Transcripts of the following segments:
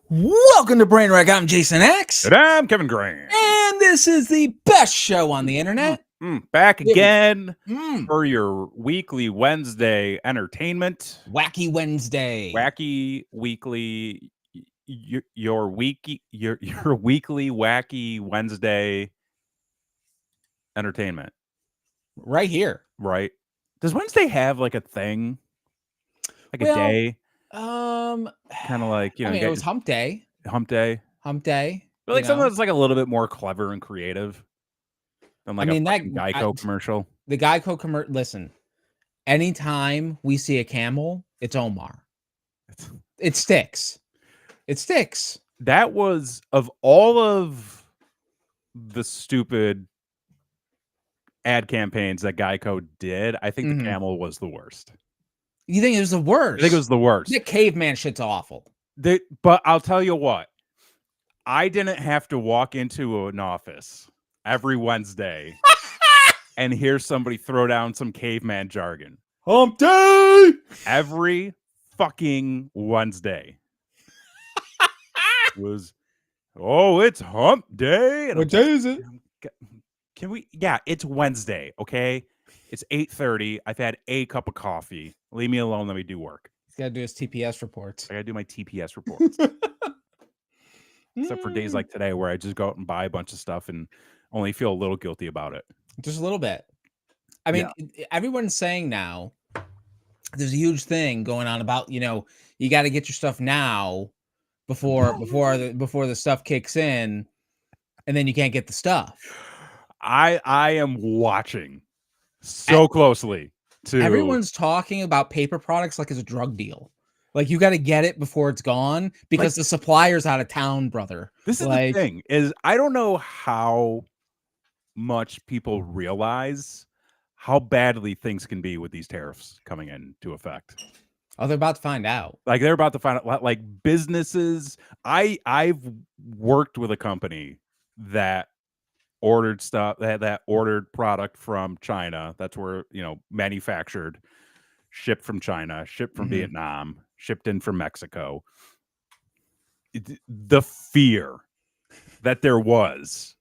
Welcome to Brainwreck. I'm Jason X. And I'm Kevin Grant. And this is the best show on the internet. Back again Mm. for your weekly Wednesday entertainment. Wacky Wednesday. Wacky weekly, your weekly wacky Wednesday entertainment. Right here. Right. Does Wednesday have like a thing? Like a day? Kind of like, it was hump day. Hump day. Hump day. But like something that's like a little bit more clever and creative than like a fucking Geico commercial. The Geico commercial. Listen, anytime we see a camel, it's Omar. It sticks. It sticks. That was, of all of the stupid ad campaigns that Geico did, I think the camel was the worst. You think it was the worst? I think it was the worst. The caveman shit's awful. But I'll tell you what, I didn't have to walk into an office every Wednesday and hear somebody throw down some caveman jargon. Hump day! Every fucking Wednesday was, it's hump day. What day is it? Can we? Yeah, it's Wednesday, okay? It's 8:30. I've had a cup of coffee. Leave me alone. Let me do work. He's got to do his TPS reports. I got to do my TPS reports. Except for days like today where I just go out and buy a bunch of stuff and only feel a little guilty about it. Just a little bit. I mean, everyone's saying now, there's a huge thing going on about, you got to get your stuff now before the stuff kicks in, and then you can't get the stuff. I am watching so closely to everyone's talking about paper products like it's a drug deal. Like you got to get it before it's gone because the supplier's out of town, brother. This is the thing is I don't know how much people realize how badly things can be with these tariffs coming into effect. Oh, they're about to find out. Like they're about to find out. Like businesses. I've worked with a company that ordered stuff that ordered product from China. That's where manufactured, shipped from China, shipped from Vietnam, shipped in from Mexico. The fear that there was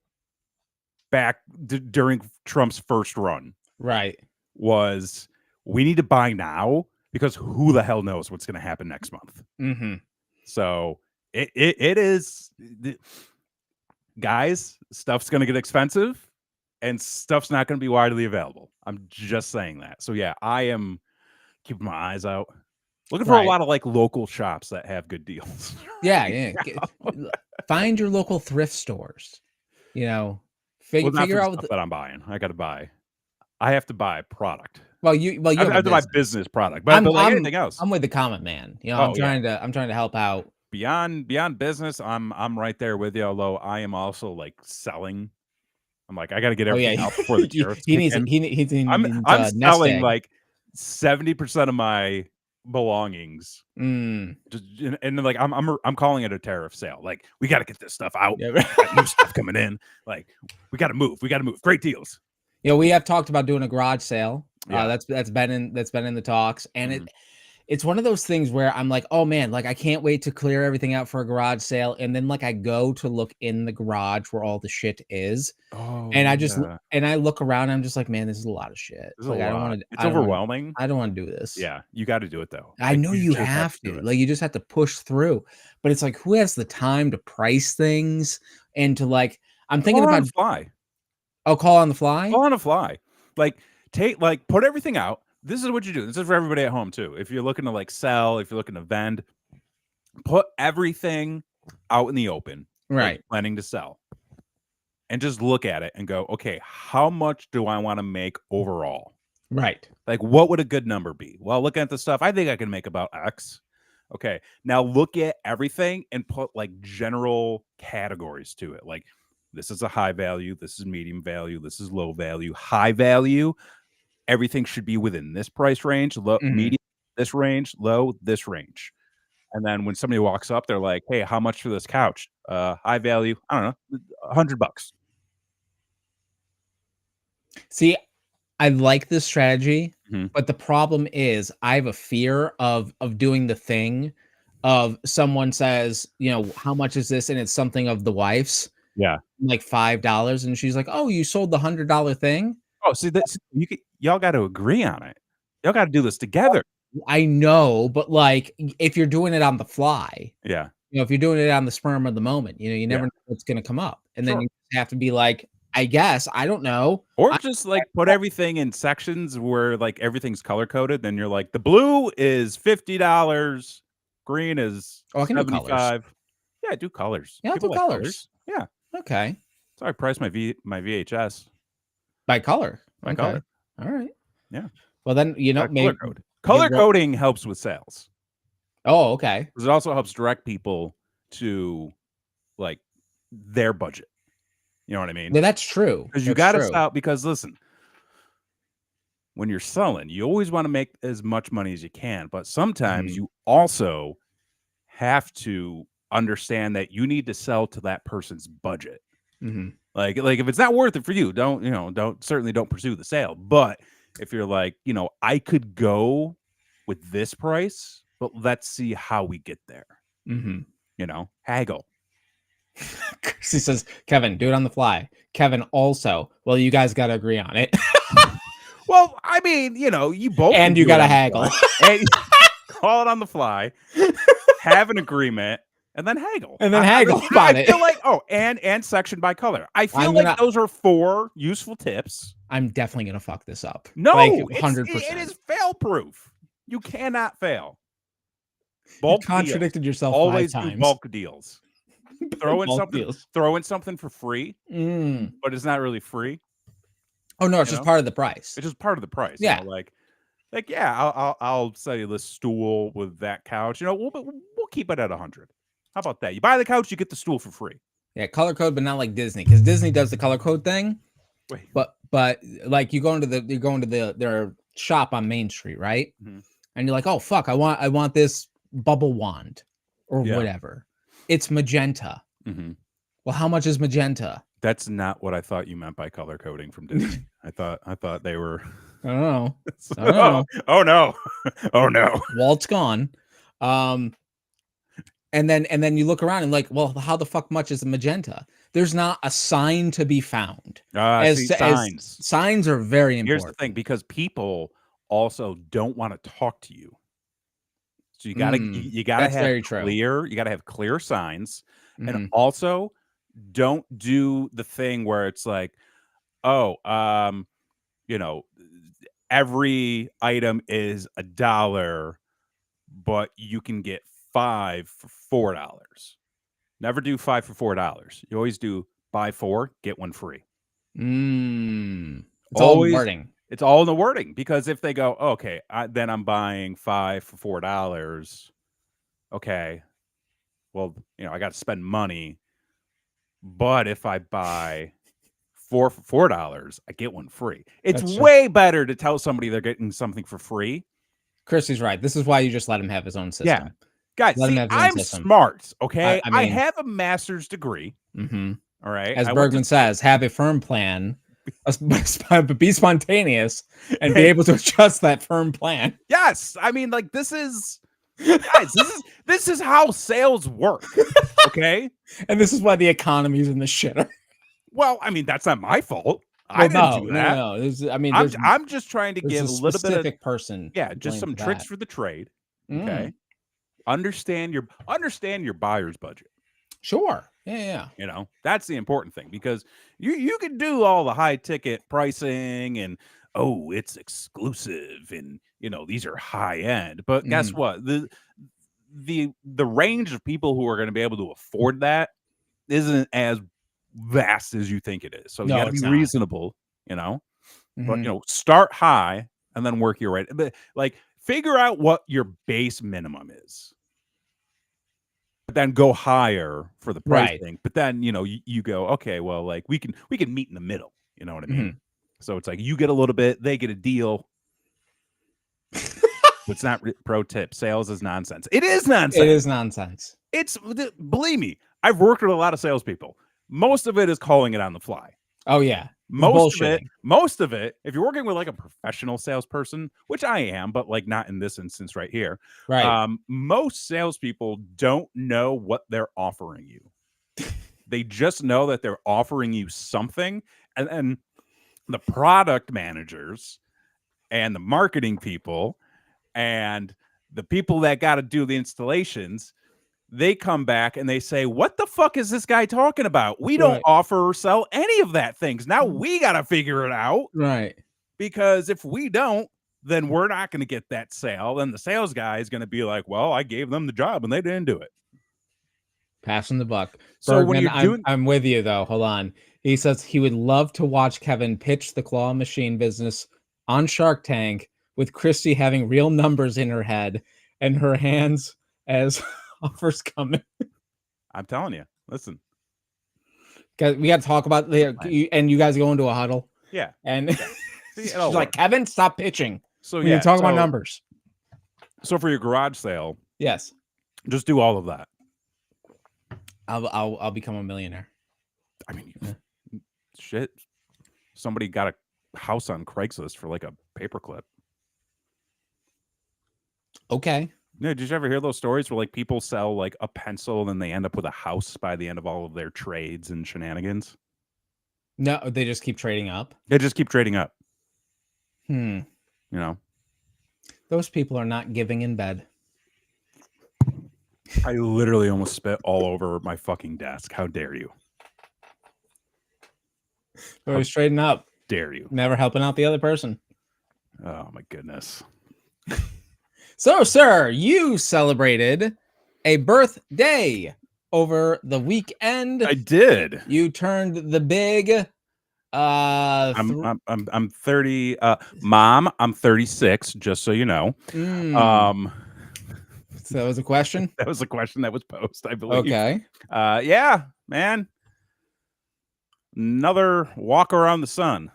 back during Trump's first run, right, was we need to buy now because who the hell knows what's going to happen next month. So it is, guys, stuff's going to get expensive and stuff's not going to be widely available. I'm just saying that. So yeah, I am keeping my eyes out, looking for a lot of like local shops that have good deals. Yeah. Find your local thrift stores. Figure out that I'm buying. I have to buy product. Well, you have to buy business product, but like anything else. I'm with the comment man. I'm trying to help out. Beyond business, I'm right there with you. Although I am also like selling. I'm like, I got to get everything out before the tariffs. I'm selling like 70% of my belongings. Just, and like I'm calling it a tariff sale. Like we got to get this stuff out. Got new stuff coming in. Like we got to move. Great deals. We have talked about doing a garage sale. That's been in the talks, and it's one of those things where I'm like, oh man, like I can't wait to clear everything out for a garage sale, and then like I go to look in the garage where all the shit is, and I look around, and I'm just like, man, this is a lot of shit. Like I don't want to. It's overwhelming. I don't want to do this. Yeah, you got to do it though. I know you have to. Like you just have to push through, but it's like who has the time to price things and to like? I'm thinking about fly. Oh, call on the fly. Call on the fly. Like put everything out. This is what you do. This is for everybody at home too. If you're looking to like sell, if you're looking to vend, put everything out in the open. Right. Planning to sell. And just look at it and go, okay, how much do I want to make overall? Right. Like what would a good number be? Well, looking at the stuff, I think I can make about X. Okay. Now look at everything and put like general categories to it. Like this is a high value. This is medium value. This is low value. High value. Everything should be within this price range. Low, medium, this range. Low, this range. And then when somebody walks up, they're like, "Hey, how much for this couch? High value. I don't know, $100." See, I like this strategy, but the problem is I have a fear of doing the thing of someone says, you know, how much is this? And it's something of the wife's, Yeah. like $5, and she's like, "Oh, you sold the $100 thing?" Oh, see, that's y'all got to agree on it. Y'all got to do this together. I know, but like if you're doing it on the fly, Yeah. you know, if you're doing it on the spur of the moment, you know, you Yeah. never know what's gonna come up. And then Sure. you have to be like, I guess, I don't know. Or I just like put everything in sections where like everything's color coded. Then you're like, the blue is $50, green is oh, I can do colors. 75. Yeah, do colors. Yeah, I'll do People like colors. colors. Yeah. Okay. So I priced my VHS By color. by Okay. color. All right. Yeah. Well, then, you know, Got color maybe code. get Color coding helps with sales oh, okay. because it also helps direct people to like their budget. You know what I mean? Yeah, that's true. Because you That's got to true. stop. Because listen, when you're selling, you always want to make as much money as you can, but sometimes Mhm. you also have to understand that you need to sell to that person's budget. Mhm. Like if it's not worth it for you, don't pursue the sale. But if you're like, I could go with this price, but let's see how we get there. Mhm. Haggle. She says, "Kevin, do it on the fly." Kevin also, well, you guys got to agree on it. Well, I mean, you both can And you do it got to on the haggle. fly. And call it on the fly, have an agreement, and then haggle. And then I haggle about it. feel like and section by color. I feel I'm like gonna those are 4 useful tips. I'm definitely gonna fuck this up. Like No, it 100%. is fail proof. You cannot fail. You Bulk deals. contradicted yourself 5 Always do times. bulk deals. Throw in Bulk something. deals. Throw in something for free, Mm. but it's not really free. Oh, no, it's You just know, part of the price. it's just part of the price. Yeah. Like yeah, I'll sell you this stool with that couch. We'll keep it at 100. How about that? You buy the couch, you get the stool for free. Yeah, color code, but not like Disney, because Disney does the color code thing. Wait. But like you go into their shop on Main Street, right? Mhm. And you're like, oh fuck, I want this bubble wand or Yeah. whatever. It's magenta. Mm-hmm. Well, how much is magenta? That's not what I thought you meant by color coding from Disney. I thought they were. I don't know. I don't know. Oh no. Oh no. Walt's gone. And then you look around and like, well, how the fuck much is a magenta? There's not a sign to be found. See, signs. Signs are very important. Here's the thing, because people also don't want to talk to you. So you gotta that's have very true. you gotta have clear signs. And Mhm. also don't do the thing where it's like, oh, every item is $1, but you can get 5 for $4. Never do 5 for $4. You always do buy 4, get 1 free. It's all in wording. It's all in the wording, because if they go, okay, then I'm buying 5 for $4. Okay, well, I got to spend money. But if I buy 4 for $4, I get 1 free. It's way better to tell somebody they're getting something for free. Christy's right. This is why you just let him have his own system. Yeah. Guys, see, I'm smart, okay? I have a master's degree. Mm-hmm. All right. As Bergman says, have a firm plan, but be spontaneous and be able to adjust that firm plan. Yes. I mean, like, this is guys, this is how sales work. Okay. And this is why the economy is in the shitter. Well, I mean, that's not my fault. I didn't do that. No. I'm just trying to give a little bit of person. Yeah, just some tricks for the trade. Okay. Understand your buyer's budget. Sure. Yeah. That's the important thing, because you can do all the high ticket pricing and it's exclusive and these are high end. But guess what? The range of people who are going to be able to afford that isn't as vast as you think it is. So you got to be reasonable, but start high and then work your way. But like, figure out what your base minimum is. But then go higher for the pricing. Right. But then, you go, okay, well, like we can meet in the middle. You know what I mean? So it's like you get a little bit, they get a deal. It's not pro tip. Sales is nonsense. It is nonsense. It is nonsense. Believe me, I've worked with a lot of salespeople. Most of it is calling it on the fly. Oh yeah. Bullshitting. most of it, if you're working with like a professional salesperson, which I am, but like not in this instance right here, Right. most salespeople don't know what they're offering you. They just know that they're offering you something, and the product managers and the marketing people and the people that got to do the installations, they come back and they say, what the fuck is this guy talking about? We don't Right. offer or sell any of that things. Now we got to figure it out, Right. because if we don't, then we're not going to get that sale. Then the sales guy is going to be like, well, I gave them the job and they didn't do it. Passing the buck. So when Bergman, you're doing, I'm with you though. Hold on. He says he would love to watch Kevin pitch the claw machine business on Shark Tank with Christy having real numbers in her head and her hands as offers coming. I'm telling you, listen, We got to talk about and you guys go into a huddle. yeah, And yeah. See, she's like, Kevin, stop pitching. So We need to talk about numbers. So for your garage sale, yes, just do all of that. I'll become a millionaire. I mean, shit. Somebody got a house on Craigslist for like a paperclip. Okay. Yeah, did you ever hear those stories where like people sell like a pencil and then they end up with a house by the end of all of their trades and shenanigans? No, they just keep trading up. They just keep trading up. You know, those people are not giving in bed. I literally almost spit all over my fucking desk. How dare you? Always trading up. Dare you? Never helping out the other person. Oh my goodness. So, sir, you celebrated a birthday over the weekend. I did. You turned the big. I'm 30. Mom, I'm 36. Just so you know. So that was a question. That was a question that was posed, I believe. Okay. Yeah, man. Another walk around the sun.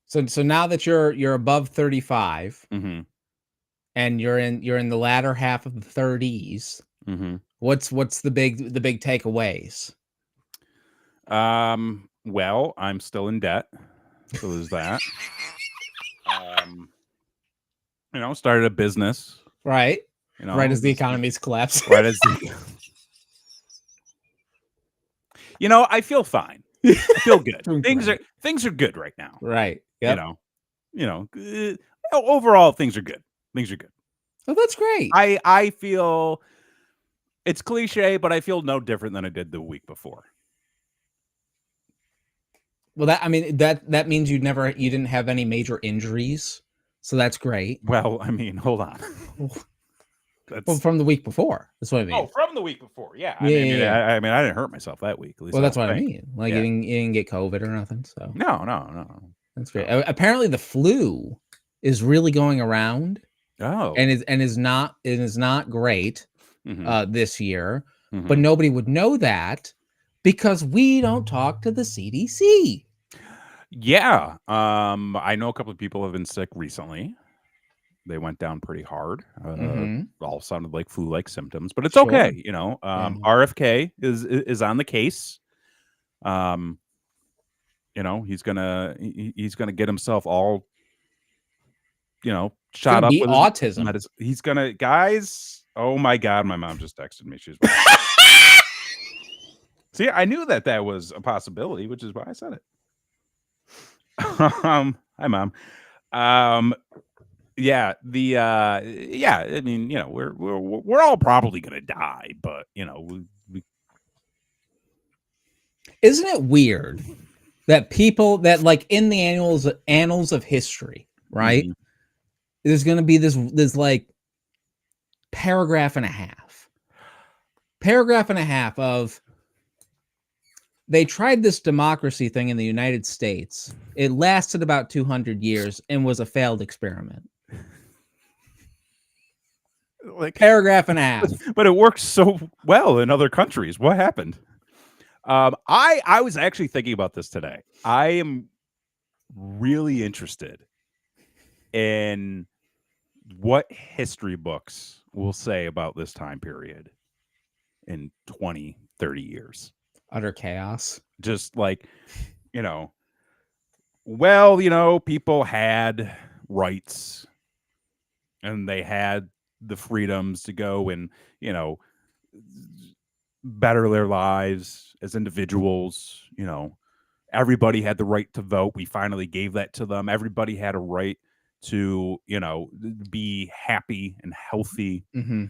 So now that you're above 35, and you're in the latter half of the 30s, what's the big takeaways? Well, I'm still in debt, so there's that. Started a business, right? Right as the economy's collapsed. Right as I feel fine. I feel good. Things are good right now. Right. Yep. Overall things are good. Things are good. Oh, that's great. I feel it's cliche, but I feel no different than I did the week before. Well, that means you didn't have any major injuries, so that's great. Well, I mean, hold on. Well, from the week before. That's what I mean. Oh, from the week before, yeah. I mean, I didn't hurt myself that week. At least well, that's what I mean. Like you didn't get COVID or nothing. So no. That's great. Apparently, the flu is really going around. Oh, and is not great this year, but nobody would know that because we don't talk to the CDC. Yeah, I know a couple of people have been sick recently. They went down pretty hard. All sounded like flu-like symptoms, but it's okay. RFK is on the case. He's gonna get himself all shot up with autism. He's gonna, guys. Oh my god, my mom just texted me. She's see, I knew that was a possibility, which is why I said it. Hi, mom. Yeah, I mean, we're all probably gonna die, but we isn't it weird that people that like in the annals of history, right? There's gonna be this like paragraph and a half of they tried this democracy thing in the United States. It lasted about 200 years and was a failed experiment. Like paragraph and a half. But it works so well in other countries. What happened? I was actually thinking about this today. I am really interested in what history books will say about this time period in 20, 30 years. Utter chaos. Just like, Well, people had rights and they had the freedoms to go and, you know, better their lives as individuals. Everybody had the right to vote. We finally gave that to them. Everybody had a right to, be happy and healthy. Mm-hmm.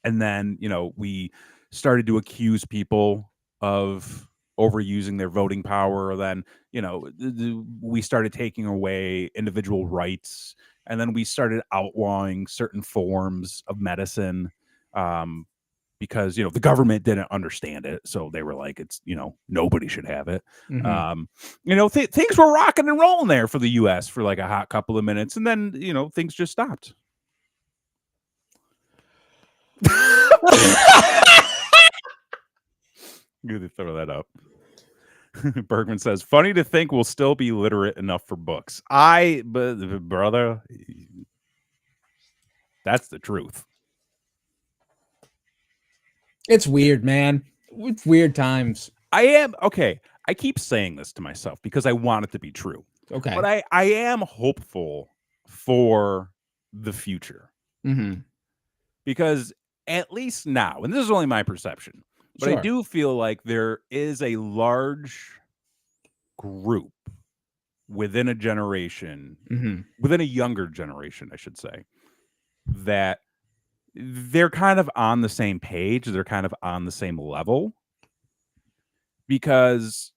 And then, we started to accuse people of overusing their voting power. Then, we started taking away individual rights. And then we started outlawing certain forms of medicine. Because the government didn't understand it, so they were like, it's nobody should have it. Mm-hmm. Things were rocking and rolling there for the U.S. for like a hot couple of minutes, and then things just stopped. Good to throw that up. Bergman says, funny to think we'll still be literate enough for books. But brother, that's the truth. It's weird, man. It's weird times. I keep saying this to myself because I want it to be true. Okay. But I am hopeful for the future. Mm-hmm. Because at least now, and this is only my perception, but I Sure. do feel like there is a large group within a generation, Mm-hmm. within a younger generation, I should say, that they're kind of on the same page. They're kind of on the same level. Because,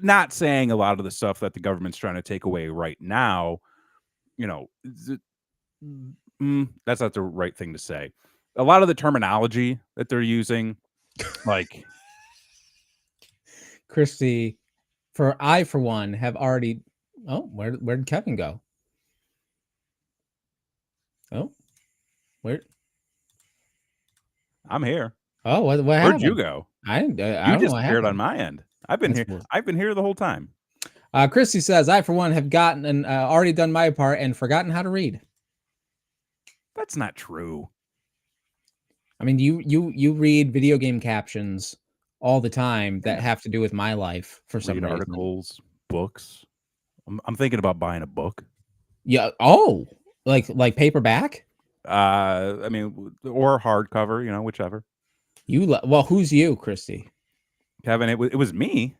not saying a lot of the stuff that the government's trying to take away right now, that's not the right thing to say. A lot of the terminology that they're using, like Christy, for one, have already. Oh, where did Kevin go? Oh, where? I'm here. Oh, what Where'd happened? you go? I You don't know what disappeared on happened. my end. I've been That's here. weird. I've been here the whole time. Christy says, I for one have gotten and already done my part and forgotten how to read. That's not true. I mean, you read video game captions all the time that have to do with my life for some Read reason. articles, books. I'm thinking about buying a book. Yeah. Oh, like paperback. I mean, or hardcover, whichever. Well, who's you, Christy? Kevin, it was me.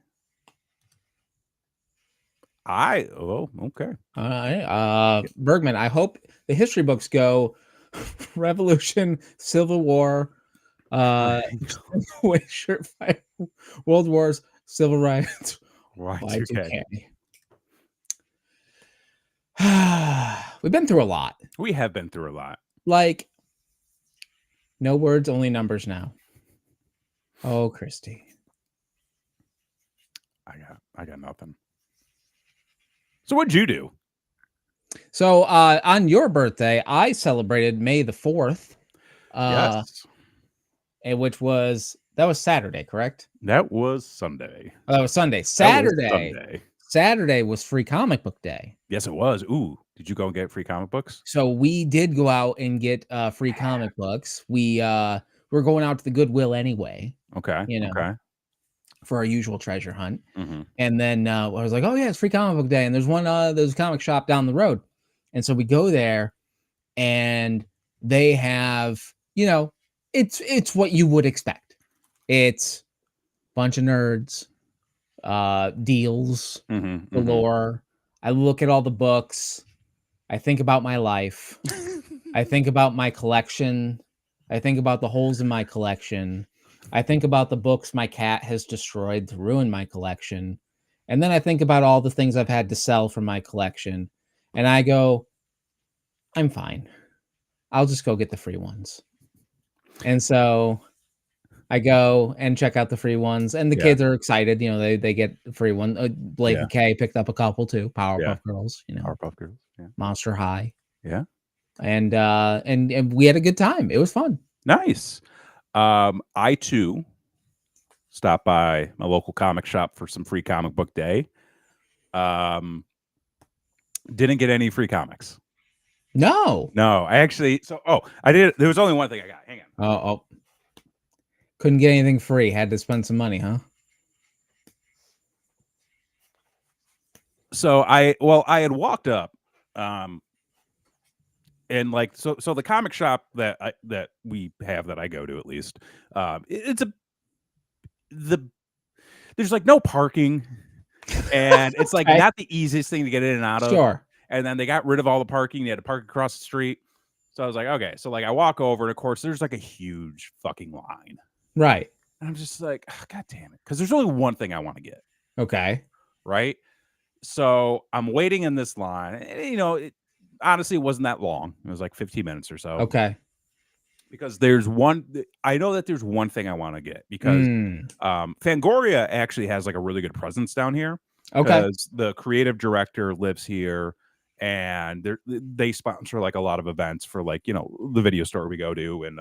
Okay. All right. Bergman, I hope the history books go Revolution, Civil War, World Wars, Civil Rights, Y2K. We've been through a lot. We have been through a lot. Like, no words, only numbers now. Oh, Christy. I got nothing. So what'd you do? So on your birthday, I celebrated May the 4th. Yes. Which was Saturday, correct? That was Sunday. Oh, that was Sunday. Saturday was Free Comic Book Day. Yes, it was. Ooh, did you go and get free comic books? So we did go out and get free comic books. We're going out to the Goodwill anyway. Okay. Okay. For our usual treasure hunt. Mm-hmm. And then I was like, oh yeah, it's Free Comic Book Day. And there's a comic shop down the road. And so we go there and they have, it's what you would expect. It's a bunch of nerds, deals galore. I look at all the books. I think about my life. I think about my collection. I think about the holes in my collection. I think about the books my cat has destroyed to ruin my collection. And then I think about all the things I've had to sell from my collection. And I go, I'm fine. I'll just go get the free ones. And so I go and check out the free ones. And the kids are excited. They get the free one. Blake and Kay picked up a couple too. Powerpuff Girls. Powerpuff Girls. Yeah. Monster High. Yeah. And we had a good time. It was fun. Nice. I too stopped by my local comic shop for some free comic book day. Didn't get any free comics. No, I actually. I did. There was only one thing I got. Hang on. Oh, couldn't get anything free. Had to spend some money, huh? So I had walked up, um, and like so the comic shop that we have that I go to at least, it's a the there's like no parking, and it's like Okay. not the easiest thing to get in and out of. Sure. And then they got rid of all the parking. They had to park across the street. So I was like, okay. So like I walk over, and of course there's like a huge fucking line. Right. And I'm just like, oh, God damn it. Because there's only one thing I want to get. Okay. Right. So I'm waiting in this line. And, honestly, it wasn't that long. It was like 15 minutes or so. Okay. Because I know that there's one thing I want to get because Mm. Fangoria actually has like a really good presence down here Okay. because the creative director lives here and they sponsor like a lot of events for like, the video store we go to. And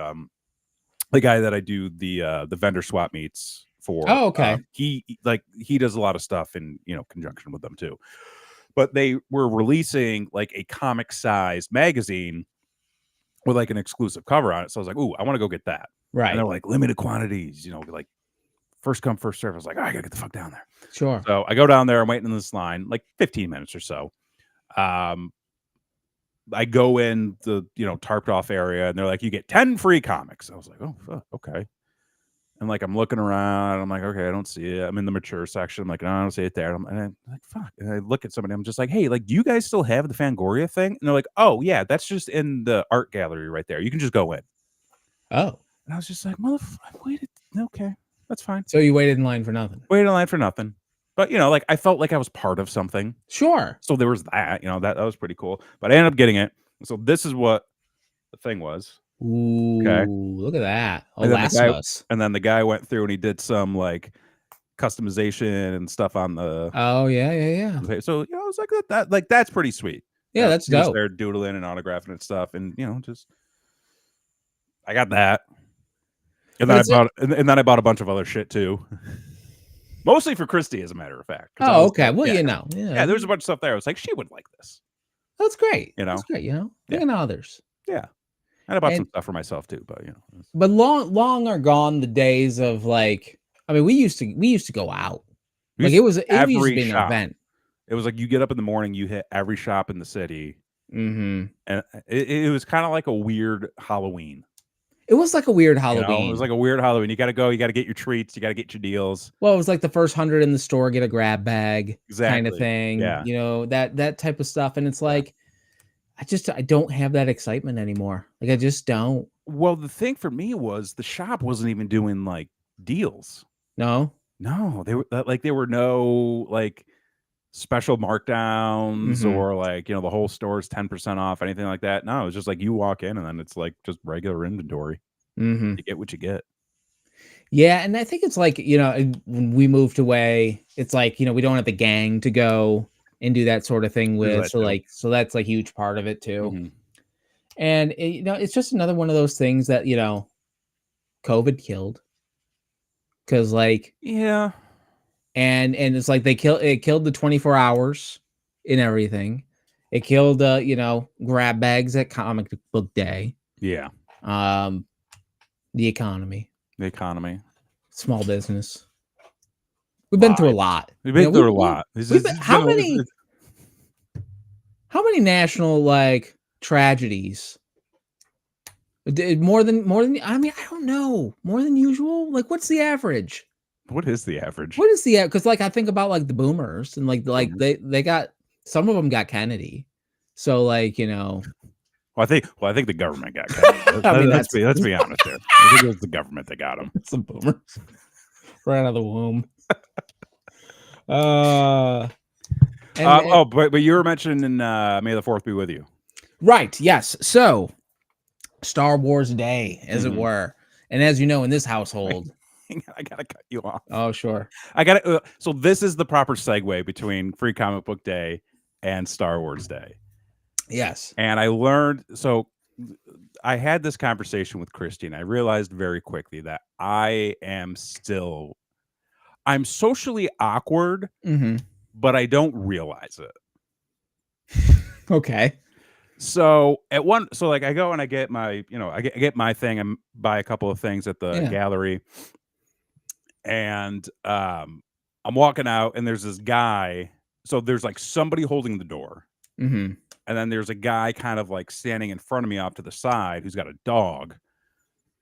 the guy that I do the vendor swap meets for, Oh, okay. he does a lot of stuff in, conjunction with them too. But they were releasing like a comic sized magazine with like an exclusive cover on it. So I was like, ooh, I want to go get that. And they're Right. like limited quantities, like first come, first serve. I was like, oh, I gotta get the fuck down there. Sure. So I go down there, I'm waiting in this line, like 15 minutes or so. I go in the, tarped off area and they're like, you get 10 free comics. I was like, oh, fuck, okay. And like, I'm looking around. I'm like, okay, I don't see it. I'm in the mature section. I'm like, no, I don't see it there. And I'm like, fuck. And I look at somebody. I'm just like, hey, like, do you guys still have the Fangoria thing? And they're like, oh, yeah, that's just in the art gallery right there. You can just go in. Oh. And I was just like, motherfucker, I waited. Okay, that's fine. So you waited in line for nothing. Waited in line for nothing. But, like, I felt like I was part of something. Sure. So there was that, that was pretty cool. But I ended up getting it. So this is what the thing was. Ooh, Okay. look at that. Oh, And then Last of Us. and then the guy went through and he did some like customization and stuff on the. Oh, yeah, yeah, yeah. So I was like that like that's pretty sweet. Yeah, that's he was dope. there doodling and autographing and stuff, and just I got that, and then I bought a bunch of other shit too, mostly for Christy, as a matter of fact. Oh, okay. Well, yeah, there's a bunch of stuff there. I was like, she would like this. That's great. That's great. Thinking Yeah. of others. Yeah. And I bought some stuff for myself too, but But long are gone the days of like. I mean, we used to go out. Like it used to be an event. It was like you get up in the morning, you hit every shop in the city, Mm-hmm. and it was kind of like a weird Halloween. It was like a weird Halloween. It was like a weird Halloween. You got to go. You got to get your treats. You got to get your deals. Well, it was like the first 100 in the store get a grab bag, kind of thing. Yeah. That type of stuff, and it's like, I don't have that excitement anymore. Like I just don't. Well, the thing for me was the shop wasn't even doing like deals. No, there were no like special markdowns or like the whole store's 10% off, anything like that. No, it was just like you walk in and then it's like just regular inventory. You get what you get. Yeah, and I think it's like when we moved away, it's like we don't have the gang to go and do that sort of thing with. So that's like a huge part of it too. And it's just another one of those things that COVID killed. Because yeah. And it's like it killed the 24 hours in everything. It killed grab bags at comic book day. Yeah. The economy. Small business. We've been through a lot. We've been through a lot. How many national tragedies? More than I mean, I don't know. More than usual? Like what's the average? What is the average? What is the because I think about the boomers and they got some of them got Kennedy. So Well, I think the government got Kennedy. Let's be honest there. I think it was the government that got him. Some boomers right out of the womb. But you were mentioning May the 4th be with you. Right. Yes. So Star Wars Day, as it were, and as you know, in this household. I gotta cut you off. Oh, sure. So this is the proper segue between Free Comic Book Day and Star Wars Day. Yes. And I learned, so I had this conversation with Christy, and I realized very quickly that I'm socially awkward, but I don't realize it. Okay. So I go and I get my, I get my thing and buy a couple of things at the gallery. And I'm walking out and there's this guy so there's like somebody holding the door, Mm-hmm. and then there's a guy kind of like standing in front of me off to the side who's got a dog,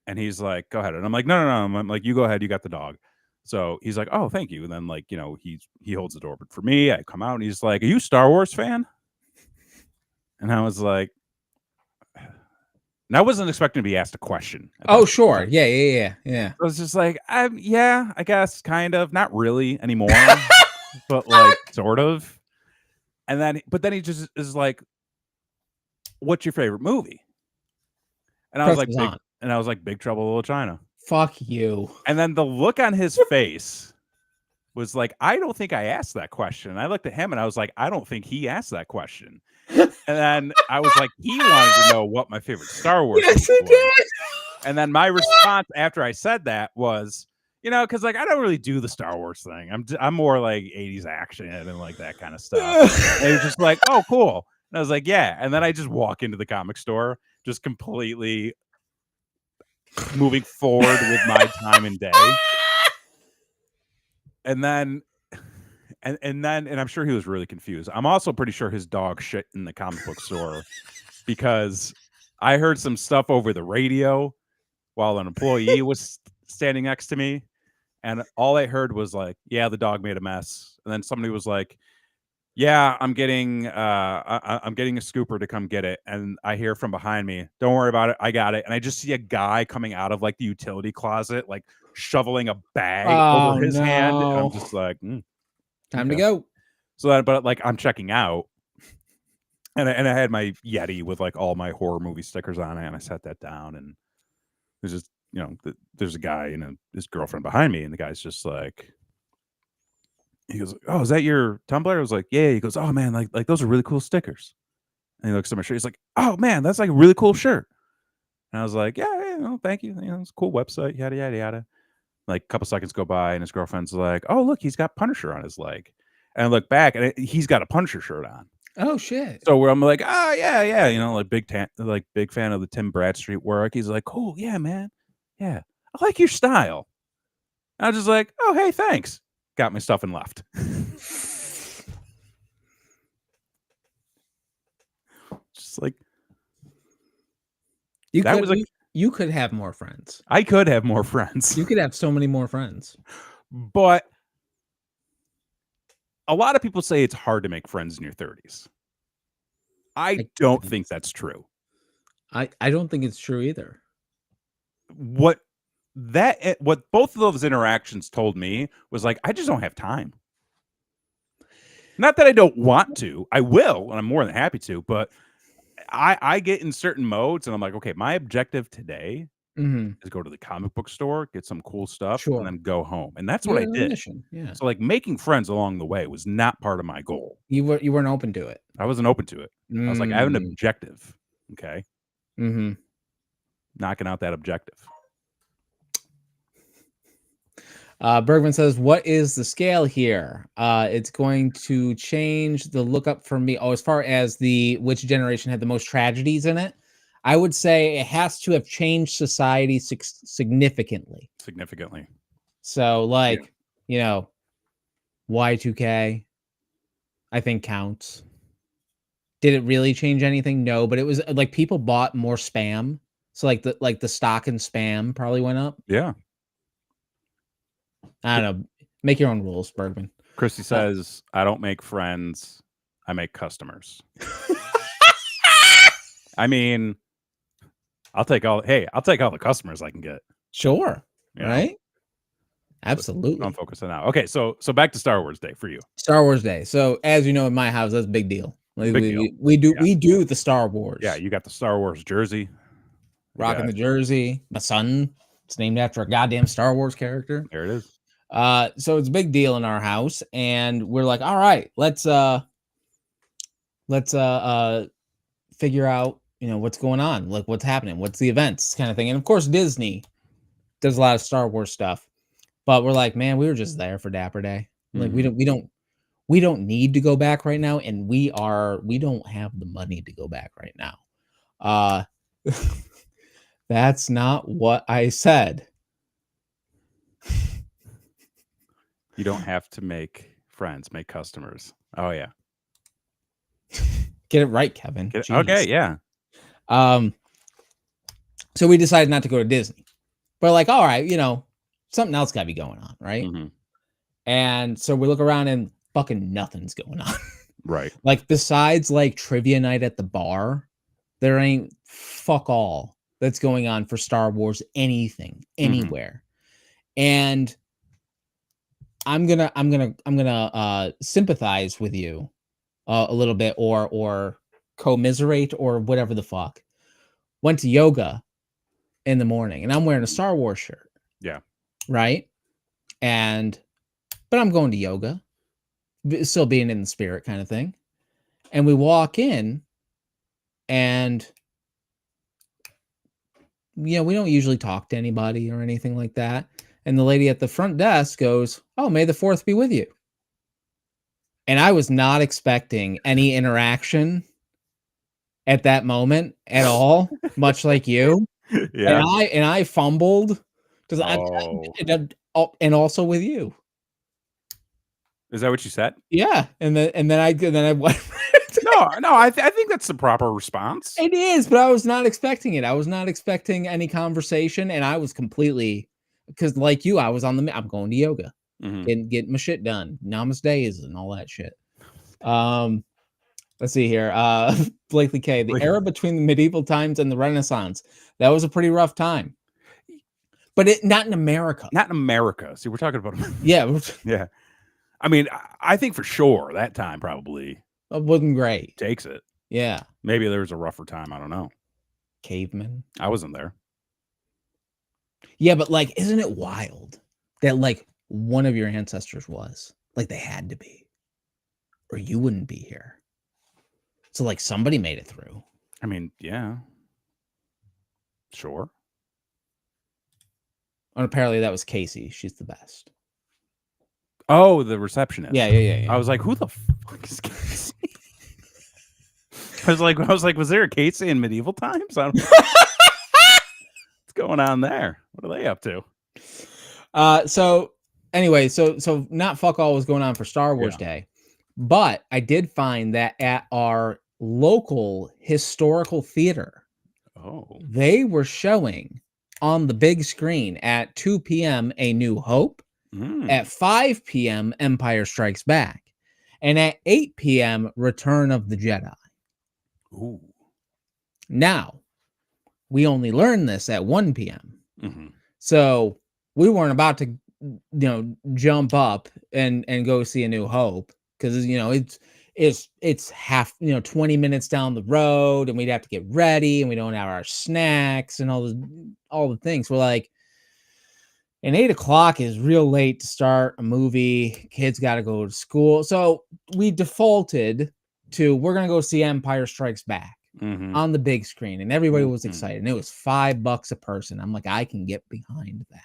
and he's like, "Go ahead," and I'm like, "No, no, no," I'm like, "You go ahead, you got the dog." So he's like, "Oh, thank you," and then like he holds the door, but for me, I come out and he's like, "Are you a Star Wars fan?" And I was like, and I wasn't expecting to be asked a question at Oh, that sure. point. Yeah. I was just like, yeah, I guess kind of, not really anymore, but like sort of. And then, but then he just is like, "What's your favorite movie?" And I was Press like, was on. Big Trouble in Little China. Fuck you. And then the look on his face was like, I don't think I asked that question. And I looked at him and I was like, I don't think he asked that question. And then I was like, he wanted to know what my favorite Star Wars Yes, movie he was. did. And then my response after I said that was, because like I don't really do the Star Wars thing. I'm more like 80s action and like that kind of stuff. And he was just like, "Oh, cool." And I was like, "Yeah." And then I just walk into the comic store, just completely moving forward with my time and day. And then and I'm sure he was really confused. I'm also pretty sure his dog shit in the comic book store because I heard some stuff over the radio while an employee was standing next to me, and all I heard was like, "Yeah, the dog made a mess." And then somebody was like, "Yeah, I'm getting I'm getting a scooper to come get it." And I hear from behind me, "Don't worry about it, I got it." And I just see a guy coming out of like the utility closet, like shoveling a bag over Oh his hand, and I'm no. just like, Time to okay. go. So that, but like I'm checking out, and I had my Yeti with like all my horror movie stickers on it, and I set that down, and there's just there's a guy and his girlfriend behind me, and the guy's just like, he goes, "Oh, is that your Tumblr?" I was like, "Yeah." He goes, "Oh man, like those are really cool stickers." And he looks at my shirt. He's like, "Oh man, that's like a really cool shirt." And I was like, "Yeah, yeah, no, thank you. It's a cool website, yada yada yada." Like a couple seconds go by, and his girlfriend's like, "Oh look, he's got Punisher on his leg." And I look back, and he's got a Punisher shirt on. Oh shit. So where I'm like, "Oh yeah, yeah," like big fan of the Tim Bradstreet work. He's like, "Cool, yeah, man, yeah, I like your style." I was just like, "Oh hey, thanks." Got my stuff and left. Just like You that could was like, you could have more friends. I could have more friends, You could have so many more friends. but a lot of people say it's hard to make friends in your 30s. I I don't can't. think that's true. I don't think it's true either. What what both of those interactions told me was like, I just don't have time. Not that I don't want to. I will, and I'm more than happy to, but I get in certain modes and I'm like, okay, my objective today Mhm. is go to the comic book store, get some cool stuff, and Sure. then go home. And that's You what had I a did. mission. Yeah. So like making friends along the way was not part of my goal. You weren't open to it. I wasn't open to it. I was like, I have an Mm. objective. Okay. Mhm. Knocking out that objective. Bergman says, "What is the scale here? It's going to change the lookup for me. Oh, as far as the which generation had the most tragedies in it, I would say it has to have changed society significantly. Significantly. So, Yeah. like, you know, Y2K, I think counts. Did it really change anything? No, but it was like people bought more spam. So, like the stock and spam probably went up. Yeah. I don't know. Make your own rules, Bergman." Christy Uh, says, I don't make friends, I make customers. I mean, I'll take all the customers I can get. Sure. You know? Right? So I'm Absolutely. focusing now. Okay, so back to Star Wars Day for you. Star Wars Day. So, as you know, in my house, that's a big deal. Like Big deal. Yeah. we do the Star Yeah, Wars. you got the Star Wars jersey. You Rocking got the jersey. My son, it's named after a goddamn Star Wars character. there it is. So it's a big deal in our house, and we're like, all right, let's figure out, what's going on, like what's happening, what's the events kind of thing. And of course, Disney does a lot of Star Wars stuff. But we're like, man, we were just there for Dapper Day. Like we don't need to go back right now, and we don't have the money to go back right now. Uh that's not what I said. You don't have to make friends, make customers. Oh yeah. Get it right, Kevin. Okay, Jeez. yeah. So we decided not to go to Disney. But like, all right, something else got to be going on, right? Mm-hmm. And so we look around and fucking nothing's going on. Right. Like besides like trivia night at the bar, there ain't fuck all that's going on for Star Wars anything Mm-hmm. anywhere. And I'm gonna sympathize with you a little bit or commiserate or whatever the fuck. Went to yoga in the morning and I'm wearing a Star Wars shirt. Yeah. Right? But I'm going to yoga, still being in the spirit kind of thing. And we walk in and we don't usually talk to anybody or anything like that. And the lady at the front desk goes, "Oh, may the fourth be with you." And I was not expecting any interaction at that moment at all, much like you. And Yeah. I fumbled because Oh. and also with you. Is that what you said? Yeah, and then I went. No. I think that's the proper response. It is, but I was not expecting it. I was not expecting any conversation, and I was completely because, like you, I was on I'm going to yoga, Mm-hmm. getting my shit done, namaste's and all that shit. Let's see here. Blakely K. The era between the medieval times and the Renaissance. That was a pretty rough time, but not in America. Not in America. See, we're talking about. Yeah, Yeah. I mean, I think for sure that time probably it wasn't great. takes it. Yeah, Maybe there was a rougher time. I don't know. cavemen. I wasn't there. Yeah, but like, isn't it wild that like one of your ancestors was like they had to be, or you wouldn't be here. So like somebody made it through. I mean, yeah. Sure. And apparently that was Casey. She's the best. Oh, the receptionist. Yeah. I was like, who the fuck is Casey? I was like, was there a Casey in medieval times? I don't know. What's going on there? What are they up to? So anyway, so not fuck all was going on for Star Wars Day, but I did find that at our local historical theater, they were showing on the big screen at 2 p.m. A New Hope, at 5 p.m. Empire Strikes Back, and at 8 p.m. Return of the Jedi. Ooh. Now, we only learned this at 1 p.m. Mm-hmm. So we weren't about to, jump up and go see A New Hope because it's half 20 minutes down the road and we'd have to get ready and we don't have our snacks and all the things. We're like, and 8 o'clock is real late to start a movie. Kids got to go to school, so we defaulted to we're gonna go see Empire Strikes Back on the big screen, and everybody was excited. And it was $5 a person. I'm like, I can get behind that,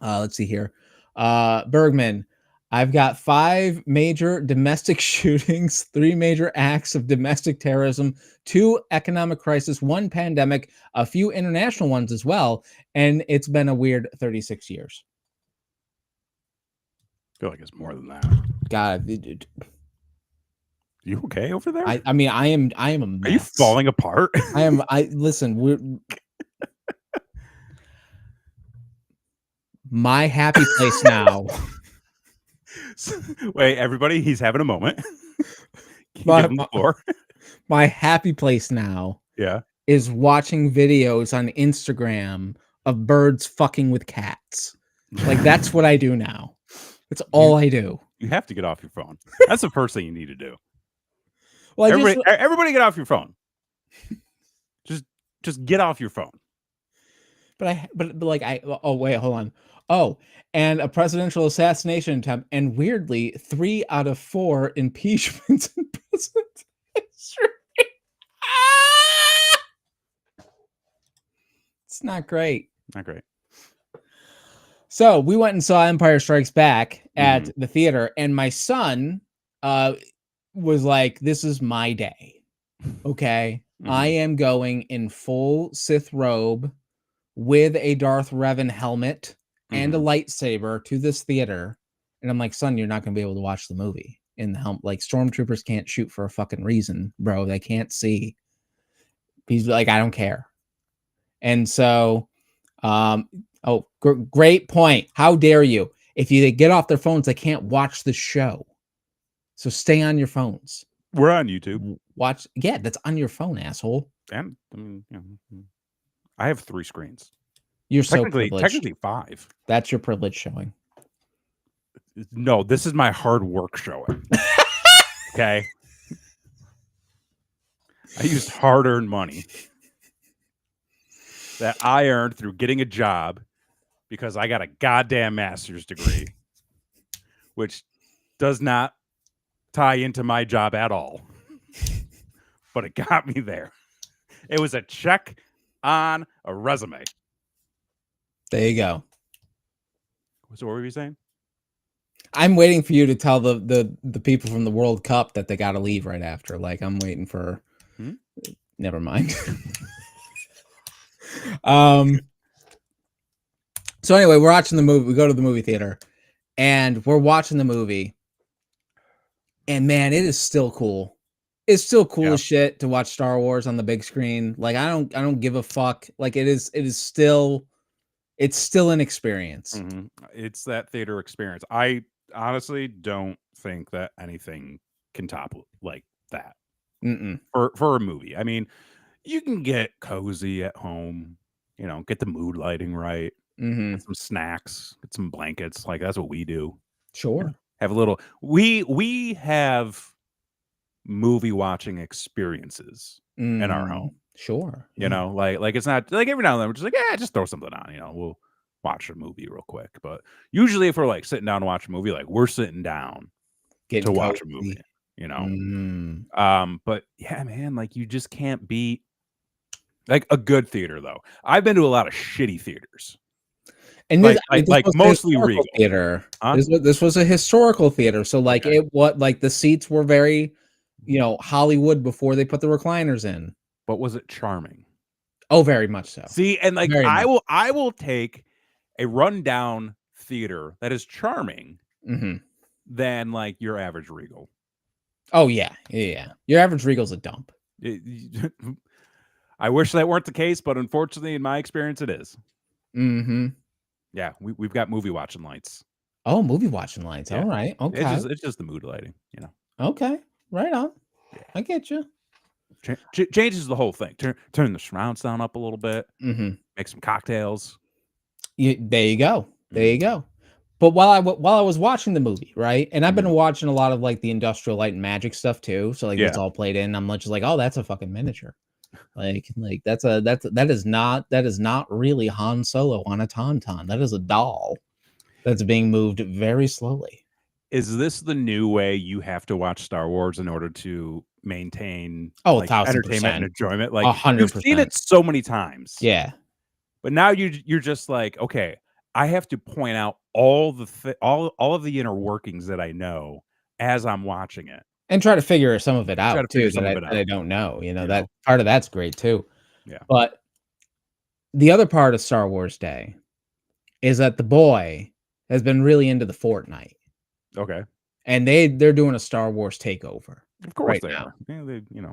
Let's see here. Bergman, I've got 5 major domestic shootings, 3 major acts of domestic terrorism, 2 economic crisis, 1 pandemic, a few international ones as well, and it's been a weird 36 years. I feel like it's more than that. God, you okay over there? I mean, I am a mess. Are you falling apart? Listen, my happy place now. Wait, everybody, he's having a moment. My happy place now is watching videos on Instagram of birds fucking with cats. Like, that's what I do now. That's all I do. You have to get off your phone. That's the first thing you need to do. Well, everybody get off your phone. Just get off your phone. Oh, wait, hold on. Oh, and a presidential assassination attempt, and weirdly, 3 out of 4 impeachments in president's history. It's not great. Not great. So we went and saw Empire Strikes Back at the theater, and my son was like, "This is my day. Okay, I am going in full Sith robe with a Darth Revan helmet and a lightsaber to this theater, And I'm like, son, you're not gonna be able to watch the movie in the helmet. Like stormtroopers can't shoot for a fucking reason, bro. They can't see. He's like, I don't care. And so, great point. How dare you? If you get off their phones, they can't watch the show. So stay on your phones. We're on YouTube. Watch, yeah, that's on your phone, asshole. And I mean, I have 3 screens. You're so privileged. Technically 5. That's your privilege showing. No, this is my hard work showing. Okay. I used hard-earned money that I earned through getting a job because I got a goddamn master's degree, which does not tie into my job at all. But it got me there. It was a check on a resume. There you go. So what were you saying? I'm waiting for you to tell the people from the World Cup that they got to leave right after. Like I'm waiting for. Never mind. So anyway, we're watching the movie. We go to the movie theater, and we're watching the movie. And man, it is still cool. It's still cool as shit to watch Star Wars on the big screen. Like I don't give a fuck. Like it's still an experience. It's that theater experience. I honestly don't think that anything can top like that for a movie. I mean, you can get cozy at home, get the mood lighting right, get some snacks, get some blankets. Like that's what we do. Sure. Have a little. We have movie watching experiences in our home. Sure. Like it's not like every now and then we're just like, yeah, just throw something on. We'll watch a movie real quick. But usually if we're like sitting down to watch a movie, like we're sitting down to watch a movie. But yeah, man, like you just can't beat like a good theater though. I've been to a lot of shitty theaters. And this was mostly Regal theater. Huh? This was a historical theater, so like the seats were very, Hollywood before they put the recliners in. But was it charming? Oh, very much so. See, and like I will take a rundown theater that is charming than like your average Regal. Oh yeah. Your average Regal's a dump. I wish that weren't the case, but unfortunately, in my experience, it is. Yeah, we've got movie watching lights. Oh, movie watching lights. Yeah. All right. Okay. It's just the mood lighting, Okay. Right on. Yeah. I get you. Changes the whole thing. Turn the surround sound up a little bit. Make some cocktails. There you go. There you go. But while I was watching the movie, right, and I've been watching a lot of like the Industrial Light and Magic stuff too, so like it's all played in. I'm just like, oh, that's a fucking miniature. Like that is not really Han Solo on a tauntaun. That is a doll that's being moved very slowly. Is this the new way you have to watch Star Wars in order to maintain entertainment and enjoyment? Like 100%. You've seen it so many times. Yeah. But now you're just like, okay, I have to point out all of the inner workings that I know as I'm watching it. And try to figure some of it out too that I don't know. That part of that's great too. Yeah. But the other part of Star Wars Day is that the boy has been really into the Fortnite. Okay. And they're doing a Star Wars takeover. Of course they are. Yeah,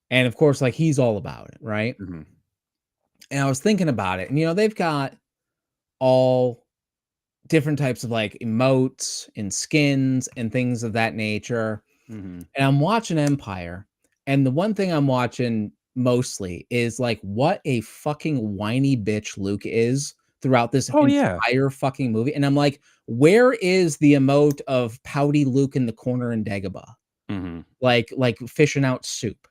And of course, like he's all about it, right? And I was thinking about it, and they've got all different types of like emotes and skins and things of that nature. And I'm watching Empire, and the one thing I'm watching mostly is like what a fucking whiny bitch Luke is throughout this entire fucking movie. And I'm like, where is the emote of pouty Luke in the corner in Dagobah? Like fishing out soup.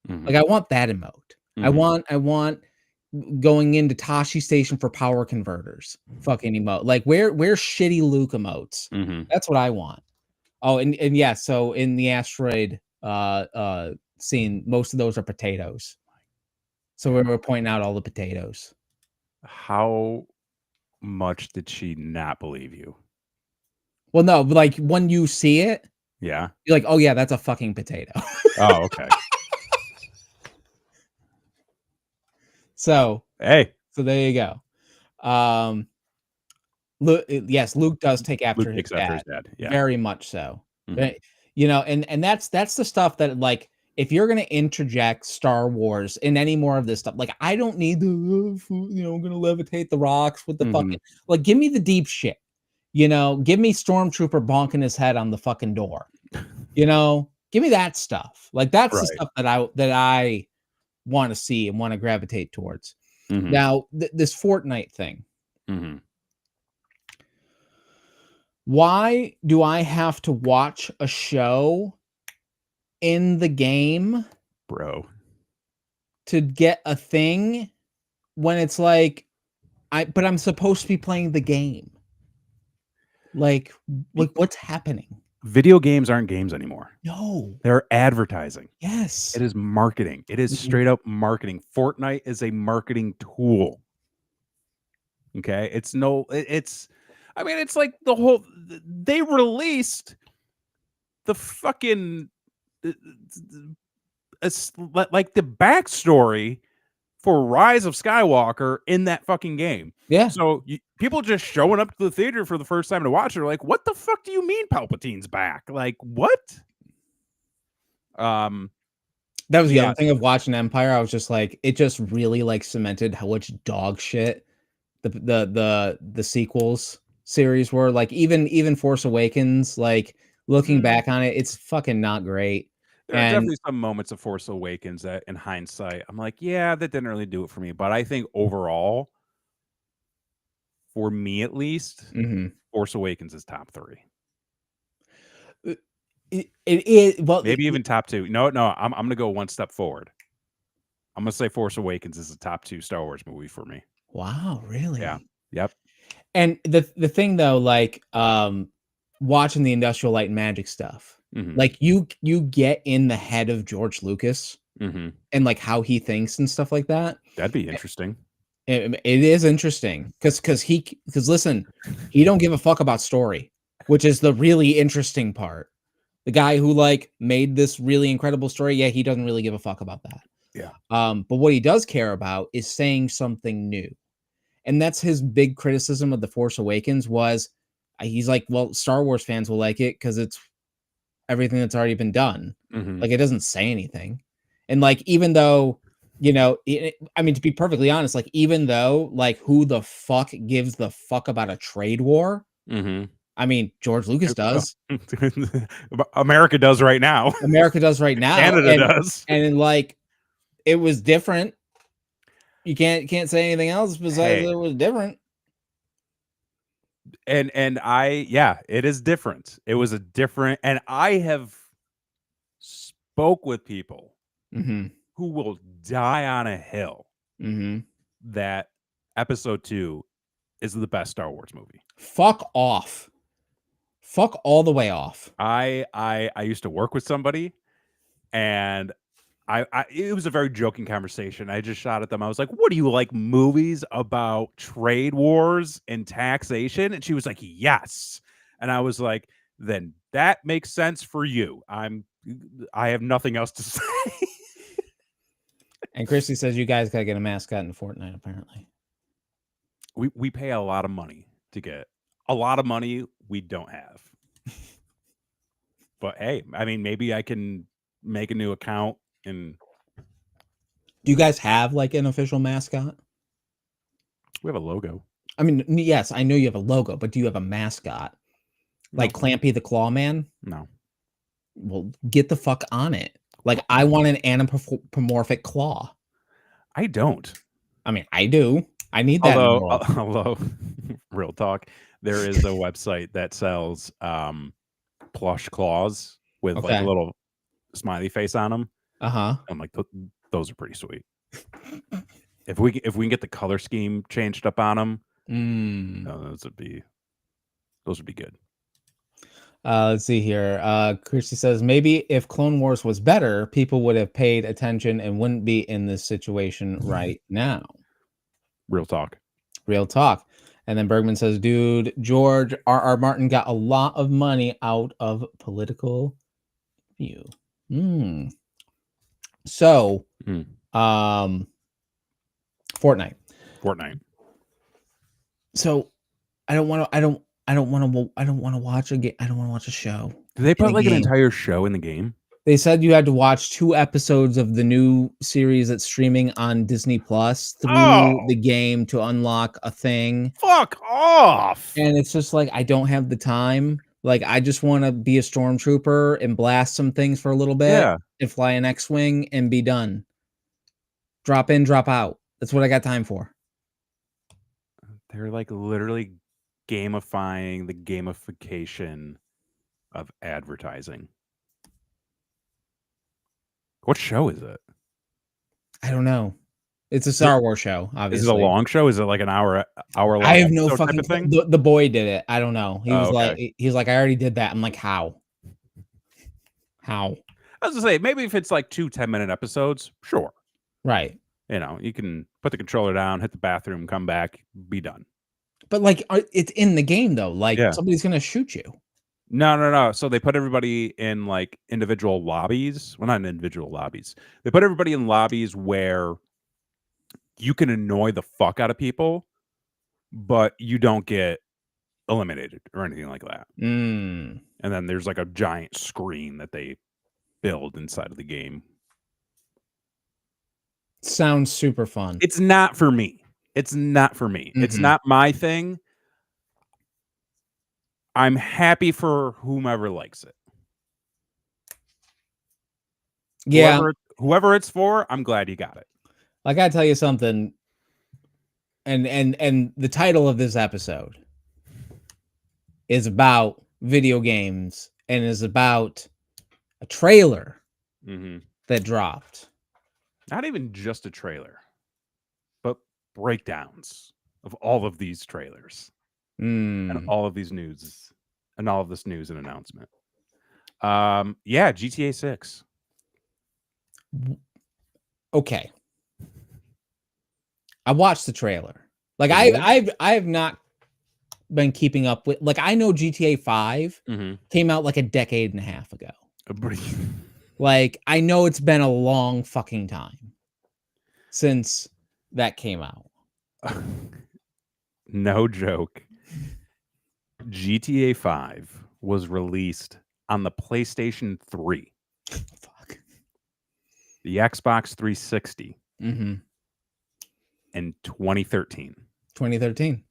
Like I want that emote. I want going into Tashi Station for power converters. Fucking emote. Like where's shitty Luke emotes? That's what I want. Oh, and yeah, so in the asteroid scene, most of those are potatoes. So we were pointing out all the potatoes. How much did she not believe you? Well, no, but like when you see it, you're like, oh yeah, that's a fucking potato. Oh, okay. So there you go. Yes, Luke does take Luke after his takes after his dad, dad. Yeah. very much so. Mhm. But, and that's the stuff that, like, if you're gonna interject Star Wars in any more of this stuff, like, I don't need the, I'm gonna levitate the rocks with the fucking, Mhm. like, give me the deep shit, give me Stormtrooper bonking his head on the fucking door, give me that stuff. Like, that's the Right. stuff that I wanna see and wanna gravitate towards. Mhm. Now, this Fortnite thing, Mhm. why do I have to watch a show in the game Bro. to get a thing when it's like but I'm supposed to be playing the game? Like Vi what's happening? Video games aren't games anymore. No. They're advertising. It Yes. is marketing. It is Mhm. straight up marketing. Fortnite is a marketing tool. Okay? It's no it's I mean, it's like the whole they released the fucking uh, like the backstory for Rise of Skywalker in that fucking game. Yeah. So people just showing up to the theater for the first time to watch it are like, "What the fuck do you mean Palpatine's back? Like what?" Um, That was the other yeah, thing of watching Empire. I was just like, it just really like cemented how much dog shit the sequels series were. Like even Force Awakens, like looking mm, back on it, it's fucking not great. there are And definitely some moments of Force Awakens that, in hindsight, I'm like, yeah, that didn't really do it for me. But I think overall, for me at least, mhm. Force Awakens is top three, It is well, maybe even top two. No, no, I'm gonna go one step forward. I'm gonna say Force Awakens is the top two Star Wars movie for me. wow, Yeah. really? Yep. And the thing though, like, watching the Industrial Light and Magic stuff, Hmm. like, you get in the head of George Lucas Hmm. and, like, how he thinks and stuff like that. That'd be interesting. It is interesting because listen, he don't give a fuck about story, which is the really interesting part. The guy who, like, made this really incredible story, yeah, he doesn't really give a fuck about that. Yeah. But what he does care about is saying something new. And that's his big criticism of The Force Awakens was, he's like, "Well, Star Wars fans will like it because it's everything that's already been done. Hmm. Like, it doesn't say anything." And, like, even though, I mean, to be perfectly honest, like, even though, like, who the fuck gives the fuck about a trade war? Hmm. I mean, George Lucas does. America does right now. America does right now, Canada does. and, like, it was different. You can't say anything else besides Hey, it was different. and I yeah, it is different. It was a different and I have spoke with people Mhm, who will die on a hill mhm. that episode 2 is the best Star Wars movie. Fuck off. Fuck all the way off. I used to work with somebody and I it was a very joking conversation. I just shot at them. I was like, "What do you like movies about trade wars and taxation?" And she was like, "Yes." And I was like, "Then that makes sense for you. I have nothing else to say." And Christy says you guys gotta get a mascot in Fortnite, apparently. We pay a lot of money to get a lot of money we don't have. But hey, I mean, maybe I can make a new account and Do you guys have, like, an official mascot? we have a logo. I mean, yes, I know you have a logo, but do you have a mascot? Like No, Clampy the Clawman? no. Well, get the fuck on it. Like, I want an anthropomorphic claw. I don't. I mean, I do. I need that in the Although world. although real talk, there is a website that sells, plush claws with, like, a Okay. little smiley face on them. Uh-huh. I'm like, those are pretty sweet." If we can get the color scheme changed up on them, Mm. those would be good. Let's see here. Christy says maybe if Clone Wars was better, people would have paid attention and wouldn't be in this situation right now. Real talk. Real talk. And then Bergman says, dude, George R. Martin got a lot of money out of political view. Hmm. So, Mm, um, Fortnite. Fortnite. So I don't want to. I don't want to. I don't want to watch a game. I don't want to watch a show Do they in put a like an game. entire show in the game? They said you had to watch 2 episodes of the new series that's streaming on Disney Plus through Oh, the game to unlock a thing, fuck off. and it's just like, I don't have the time. Like, I just wanna be a stormtrooper and blast some things for a little bit Yeah. and fly an X-wing and be done. Drop in, drop out. That's what I got time for. They're like literally gamifying the gamification of advertising. What show is it? I don't know. It's a Is it Star Wars show, is it a obviously. long show? Is it like an hour long I have no episode type fucking of clue. thing? The boy did it. I don't know. He Oh, was like okay. he's like, "I already did that." I'm like, "How? How?" I was gonna say, maybe if it's like 2 10-minute episodes, sure. Right. You know, you can put the controller down, hit the bathroom, come back, be done. But, like, it's in the game, though, like, Yeah. somebody's gonna shoot you. No, no, no. So they put everybody in like individual lobbies. Well, not in individual lobbies. They put everybody in lobbies where you can annoy the fuck out of people, but you don't get eliminated or anything like that. Mm. And then there's like a giant screen that they build inside of the game. Sounds super fun. It's not for me. It's not for me. It's Mhm. not my thing. I'm happy for whomever likes it. Yeah. Whoever it's for, I'm glad you got it. I gotta tell you something, and the title of this episode is about video games and is about a trailer Mhm. that dropped. Not even just a trailer, but breakdowns of all of these trailers and Mm. all of these news and all of this news and announcement. Yeah, GTA 6. Okay. I watched the trailer. Like, Did you? I have not been keeping up with, like, I know GTA 5 Mhm. came out, like, a decade and a half ago. Pretty Like, I know it's been a long fucking time since that came out. No joke. GTA 5 was released on the PlayStation 3, Fuck. the Xbox 360 Mhm. in 2013. 2013.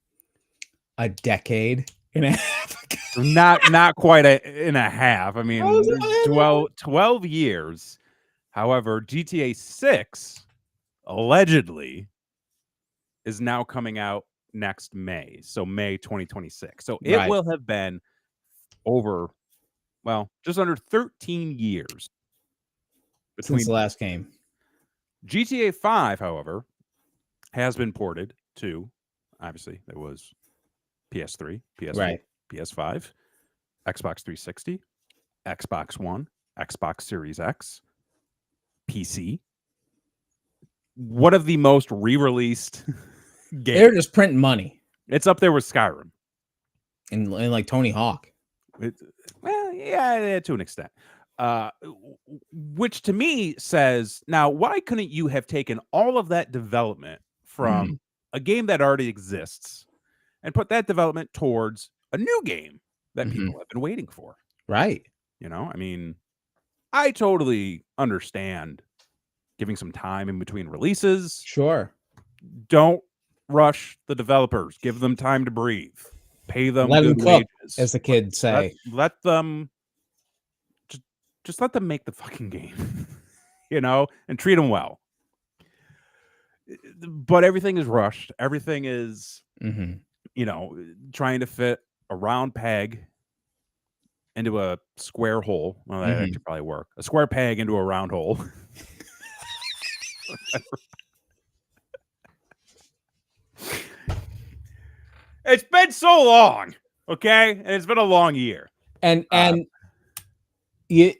A decade and a half ago. Not quite in a half. I I mean, was like, 12 years. However, GTA 6 allegedly is now coming out next May. So May 2026. So it right, will have been over, well, just under 13 years since the between last game. GTA 5, however, has been ported to, obviously, there was PS3, PS4, Right. PS5, Xbox 360, Xbox One, Xbox Series X, PC. One of the most re-released They're games. just printing money It's up there with Skyrim. and like Tony Hawk. Well, yeah, to an extent. Which to me says, now, why couldn't you have taken all of that development from Mhm. a game that already exists and put that development towards a new game that Mhm. people have been waiting for? Right. You know, I mean, I totally understand giving some time in between releases. Sure. Don't rush the developers. Give them time to breathe. Pay them Let them good cook, wages. as the kids say. Let them just let them make the fucking game, you know, and treat them well. But everything is rushed. Everything is, Mhm. you know, trying to fit a round peg into a square hole. Well, that Mhm. actually probably work. A square peg into a round hole. It's been so long, okay? And it's been a long year. And Uh, you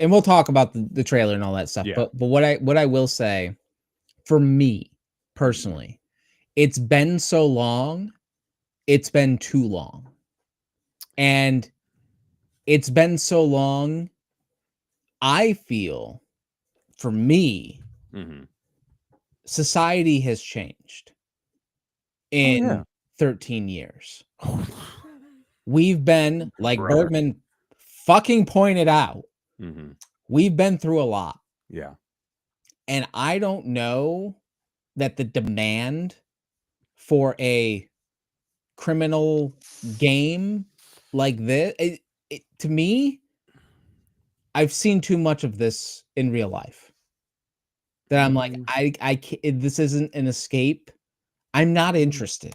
and we'll talk about the trailer and all that stuff, yeah. but what I will say, for me, Mhm. personally, it's been so long, it's been too long. And it's been so long, I feel, for me, Mhm. society has changed Oh, in yeah. 13 years. We've been, like Brother. Bergman fucking pointed out, we've been through a lot. Yeah. And I don't know that the demand for a criminal game like this, to me, I've seen too much of this in real life. That I'm like, I can't, this isn't an escape. I'm not interested.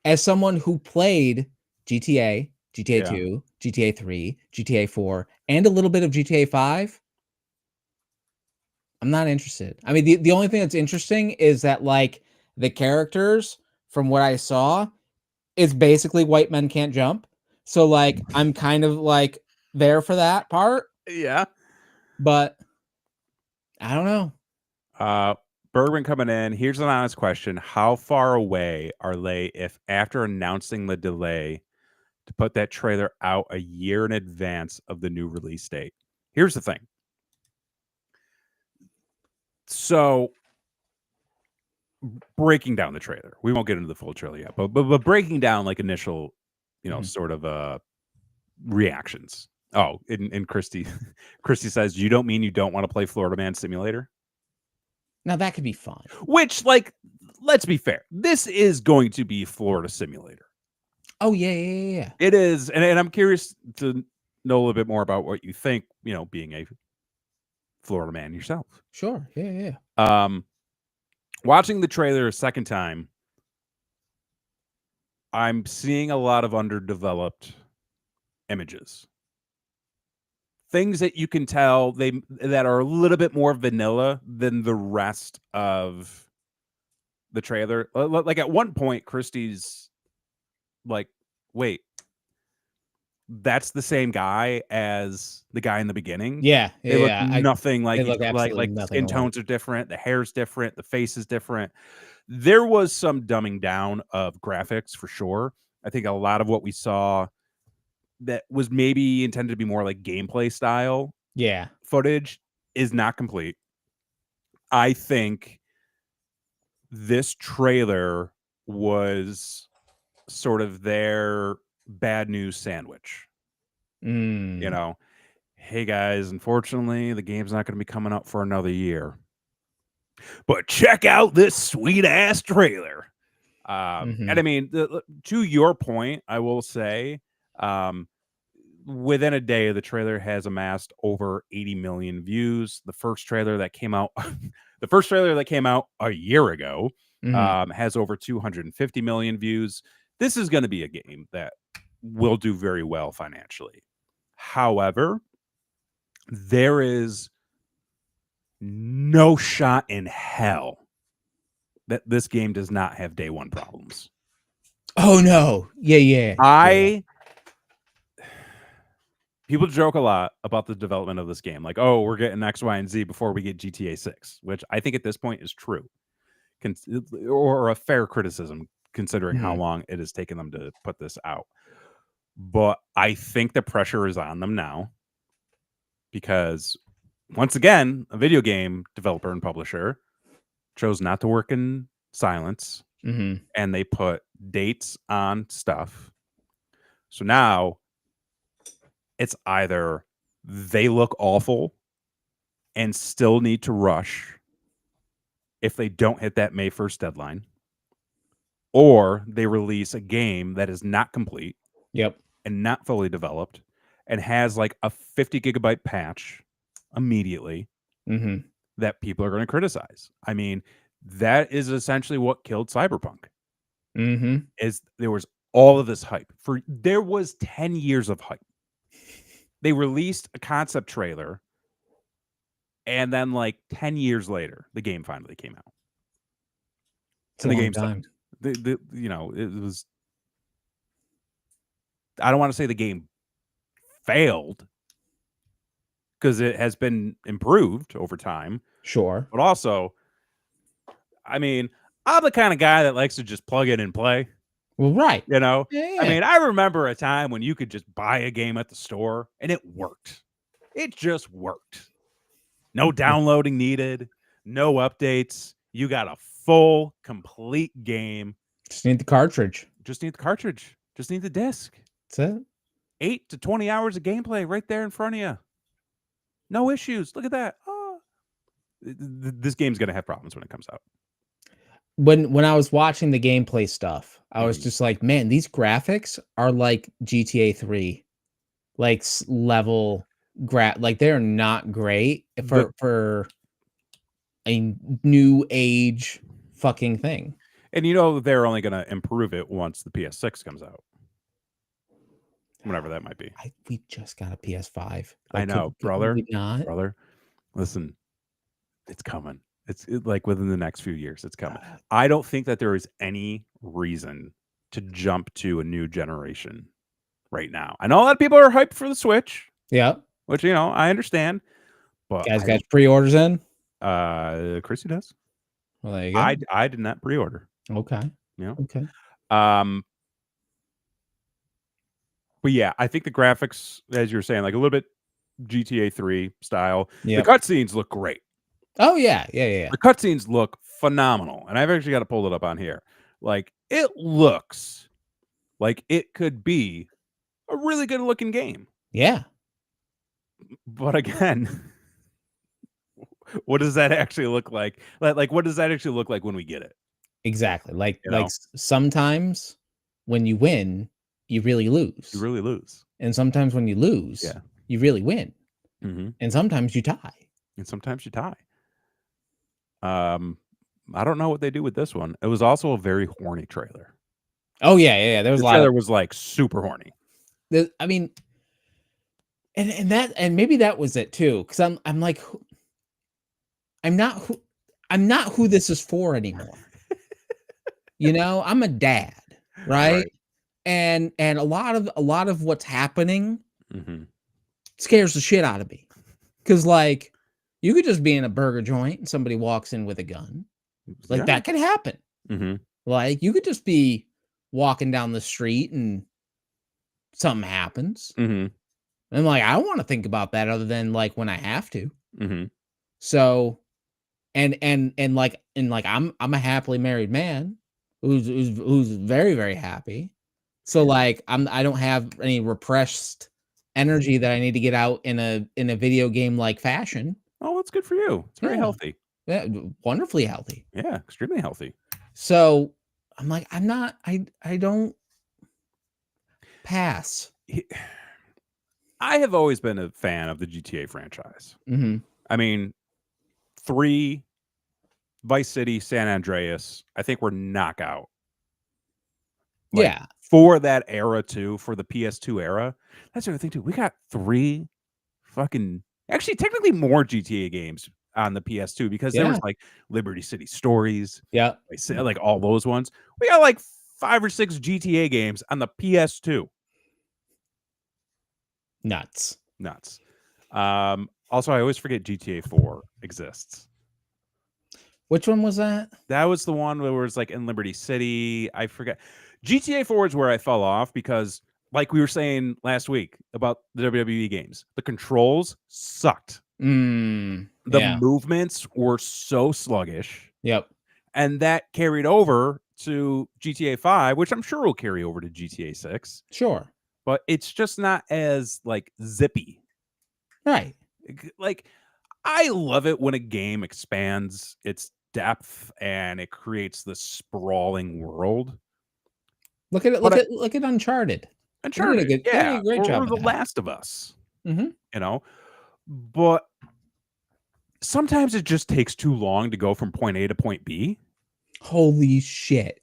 As someone who played GTA, GTA Yeah. 2, GTA 3, GTA 4, and a little bit of GTA 5, I'm not interested. I mean, the only thing that's interesting is that, like, the characters, from what I saw, is basically white men can't jump. So, like, I'm kind of, like, there for that part, Yeah. but I don't know. Bergman coming in. Here's an honest question. How far away are they if after announcing the delay to put that trailer out a year in advance of the new release date? Here's the thing. So breaking down the trailer. We won't get into the full trailer yet, but breaking down like initial, sort of reactions. Oh, and Christy Christy says, "You don't mean you don't want to play Florida Man Simulator?" Now that could be fun. Which, like, let's be fair. This is going to be Florida Simulator. Oh, yeah. It is, and I'm curious to know a little bit more about what you think, being a Florida man yourself. Sure. Yeah. Watching the trailer a second time, I'm seeing a lot of underdeveloped images. Things that you can tell that are a little bit more vanilla than the rest of the trailer. Like at one point, Christie's like, "Wait, that's the same guy as the guy in the beginning." Yeah. They look Yeah. nothing like They look absolutely the nothing skin alike. tones are different, the hair's different, the face is different. There was some dumbing down of graphics for sure. I think a lot of what we saw that was maybe intended to be more like gameplay style Yeah. footage is not complete. I think this trailer was sort of their bad news sandwich. Mm. Hey guys, unfortunately, the game's not going to be coming up for another year. But check out this sweet ass trailer. And I mean, to your point, I will say, within a day, the trailer has amassed over 80 million views. The first trailer that came out, the first trailer that came out a year ago, has over 250 million views. This is going to be a game that will do very well financially. However, there is no shot in hell that this game does not have day one problems. Oh no. Yeah. People joke a lot about the development of this game. Like, oh, we're getting X, Y, and Z before we get GTA 6, which I think at this point is true. Or a fair criticism considering how long it has taken them to put this out. But I think the pressure is on them now because, once again, a video game developer and publisher chose not to work in silence, and they put dates on stuff. So now it's either they look awful and still need to rush if they don't hit that May 1st deadline, or they release a game that is not complete and not fully developed and has like a 50 gigabyte patch immediately that people are going to criticize. I mean, that is essentially what killed Cyberpunk. Is there was all of this hype there was 10 years of hype. They released a concept trailer, and then like 10 years later, the game finally came out. It's a long time. It was. I don't want to say the game failed because it has been improved over time. Sure. But also, I mean, I'm the kind of guy that likes to just plug in and play. Well, right. I Yeah. mean, I remember a time when you could just buy a game at the store and it worked. It just worked. No downloading needed, no updates. You got a full, complete game. Just need the cartridge. Just need the cartridge. Just need the disc. That's it. 8 to 20 hours of gameplay right there in front of you. No issues. Look at that. Oh. This game's going to have problems when it comes out. When I was watching the gameplay stuff, I was Mhm. just like, man, these graphics are like GTA 3, like level like they're not great The for a new age fucking thing. And you know they're only going to improve it once the PS6 comes out. Whenever that might be. We just got a PS5. I Like, know, could we brother. not? Brother, listen, it's coming. Like within the next few years, it's coming. I don't think that there is any reason to jump to a new generation right now. I know a lot of people are hyped for the Switch, Yep. which I understand, but Guys got pre-orders in? Chrissy does. Well, there you go. I did not pre-order. Okay. You Okay. know? But yeah, I think the graphics, as you were saying, like a little bit GTA 3 style. Yep. The cutscenes look great. Oh yeah. Yeah. The cutscenes look phenomenal, and I've actually got to pull it up on here. Like it looks like it could be a really good looking game. Yeah. But again, what does that actually look like? Like what does that actually look like when we get it? Exactly. Like You know? sometimes when you win, you really You lose. really lose. And sometimes when you lose, Yeah. you really win. Mm-hmm. And sometimes you tie. And sometimes you tie. I don't know what they do with this one. It was also a very horny trailer. Oh yeah. There was The a lot trailer of was like super horny. I mean, and maybe that was it too, because I'm like, I'm not who this is for anymore. I'm a dad, right? Right. And a lot of what's happening Mm-hmm. scares the shit out of me. Because like, you could just be in a burger joint and somebody walks in with a gun. Like Yeah. that could happen. Mm-hmm. Like you could just be walking down the street and something happens. Mm-hmm. And like, I don't want to think about that other than like when I have to. Mm-hmm. So, and like, I'm a happily married man who's very, very happy. So like, I don't have any repressed energy that I need to get out in a video game like fashion. Oh, that's good for you. It's very Yeah. healthy. Yeah, wonderfully healthy. Yeah, extremely healthy. So I'm like, I don't pass. I have always been a fan of the GTA franchise. Mhm. I mean, 3, Vice City, San Andreas, I think were knockout. Like, Yeah. for that era too, for the PS2 era. That's the other thing too. We got 3 fucking actually technically more GTA games on the PS2 because there was Yeah. like Liberty City Stories, Yeah. like all those ones. We got like 5 or 6 GTA games on the PS2. Nuts. Nuts. Also, I always forget GTA 4 exists. Which one was that? That was the one where it was like in Liberty City. I forget. GTA 4 is where I fell off because, like we were saying last week about the WWE games, the controls sucked. The Yeah. movements were so sluggish. Yep. And that carried over to GTA 5, which I'm sure will carry over to GTA 6. Sure. But it's just not as like zippy. Right. Like, I love it when a game expands its depth and it creates this sprawling world. Look at it. But Look at Uncharted. Uncharted, They did yeah, a great job or of The that. Last of Us, Mhm. But sometimes it just takes too long to go from point A to point B. Holy shit.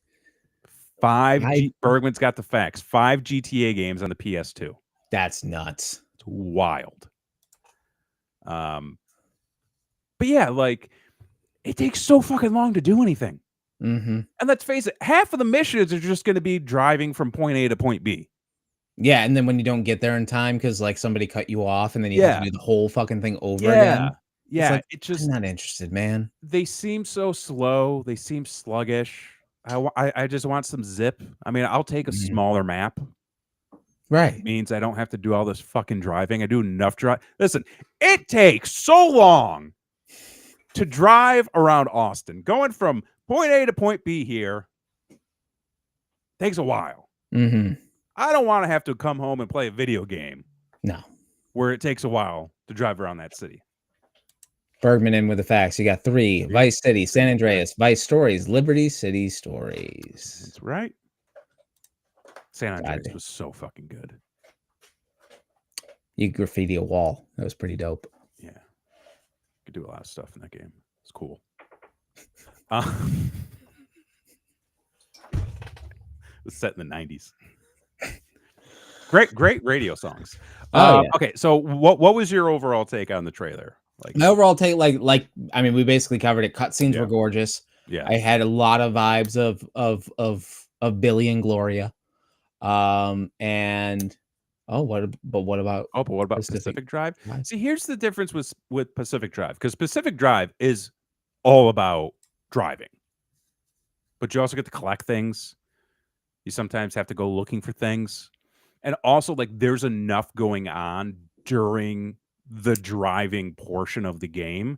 Bergman's got the facts. 5 GTA games on the PS2. That's nuts. It's wild. But yeah, like it takes so fucking long to do anything. Mhm. And let's face it, half of the missions are just going to be driving from point A to point B. Yeah, and then when you don't get there in time because like somebody cut you off, and then you have to do the whole fucking thing over again. It's Yeah. like, It I'm just not interested, man. they seem so slow. They seem sluggish. I just want some zip. I mean, I'll take a Mhm. smaller map. Right. Means I don't have to do all this fucking driving. I do enough drive. Listen, it takes so long to drive around Austin, going from point A to point B here. Takes a while. Mm-hmm. I don't want to have to come home and play a video game No. where it takes a while to drive around that city. Bergman in with the facts. You got 3. Vice City, San Andreas, Vice Stories, Liberty City Stories. That's right. San Andreas was so fucking good. You graffiti a wall. That was pretty dope. Yeah. Could do a lot of stuff in that game. It's cool. It was set in the 90s. Great radio songs. Oh, yeah. Okay, so what was your overall take on the trailer? Like my overall take, like I mean, we basically covered it. Cutscenes were gorgeous. Yeah, I had a lot of vibes of Billy and Gloria. And what about Pacific Drive? See, here's the difference with Pacific Drive, because Pacific Drive is all about driving, but you also get to collect things. You sometimes have to go looking for things. And also, like, there's enough going on during the driving portion of the game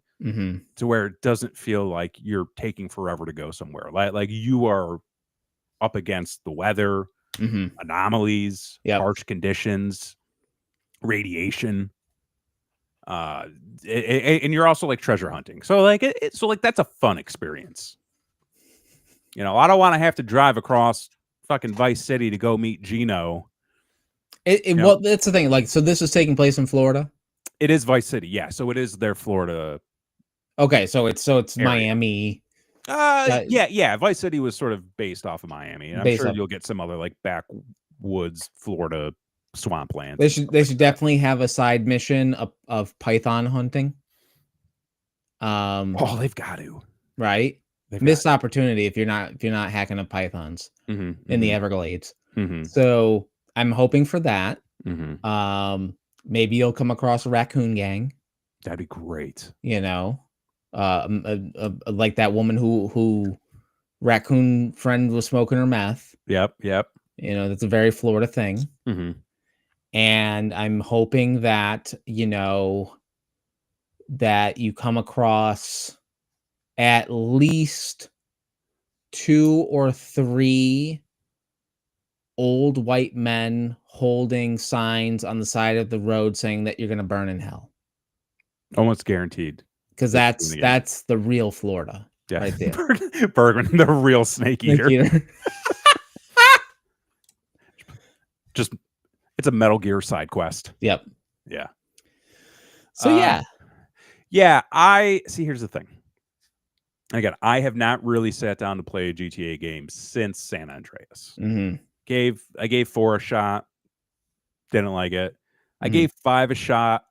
to where it doesn't feel like you're taking forever to go somewhere. Like you are up against the weather, anomalies, harsh conditions, radiation. And you're also like treasure hunting. So like that's a fun experience. You know, I don't want to have to drive across fucking Vice City to go meet Gino. Well, that's the thing. Like, so this is taking place in Florida. It is Vice City, yeah. So it is their Florida. Okay, so it's area. Miami. Yeah. Vice City was sort of based off of Miami, and I'm sure you'll get some other like backwoods Florida swampland. They should definitely have a side mission of python hunting. They've got to, right? Missed opportunity if you're not hacking up pythons in the Everglades. So I'm hoping for that. Maybe you'll come across a raccoon gang. That'd be great. You know, like that woman who raccoon friend was smoking her meth. Yep. You know, that's a very Florida thing. And I'm hoping that, you know, that you come across at least 2 or 3 old white men holding signs on the side of the road saying that you're going to burn in hell. Almost guaranteed. Because that's the real Florida. Yeah. Right there. Bergman, the real snake eater. Just, it's a Metal Gear side quest. Yep. Yeah. So yeah, here's the thing. Again, I have not really sat down to play a GTA game since San Andreas. I gave 4 a shot. Didn't like it. I gave 5 a shot.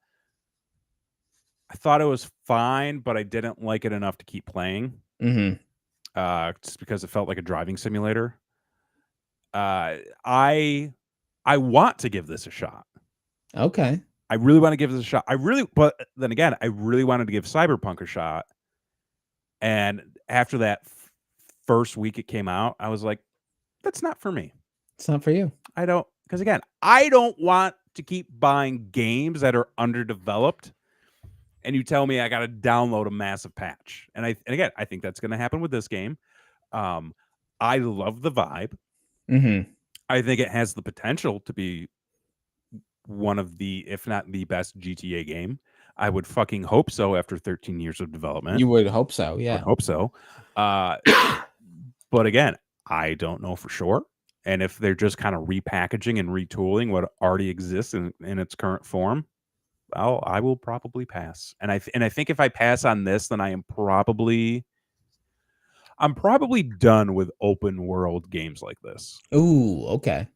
I thought it was fine, but I didn't like it enough to keep playing. Just because it felt like a driving simulator. I want to give this a shot. Okay. I really want to give this a shot. But then again, I really wanted to give Cyberpunk a shot. And after that first week it came out, I was like, that's not for me. It's not for you. Because again, I don't want to keep buying games that are underdeveloped and you tell me I got to download a massive patch. And again, I think that's going to happen with this game. I love the vibe. I think it has the potential to be one of the, if not the best GTA game. I would fucking hope so after 13 years of development. You would hope so, yeah. I would hope so. But again, I don't know for sure. And if they're just kind of repackaging and retooling what already exists in its current form, I will probably pass. And I think if I pass on this, then I'm probably done with open world games like this. Ooh, okay.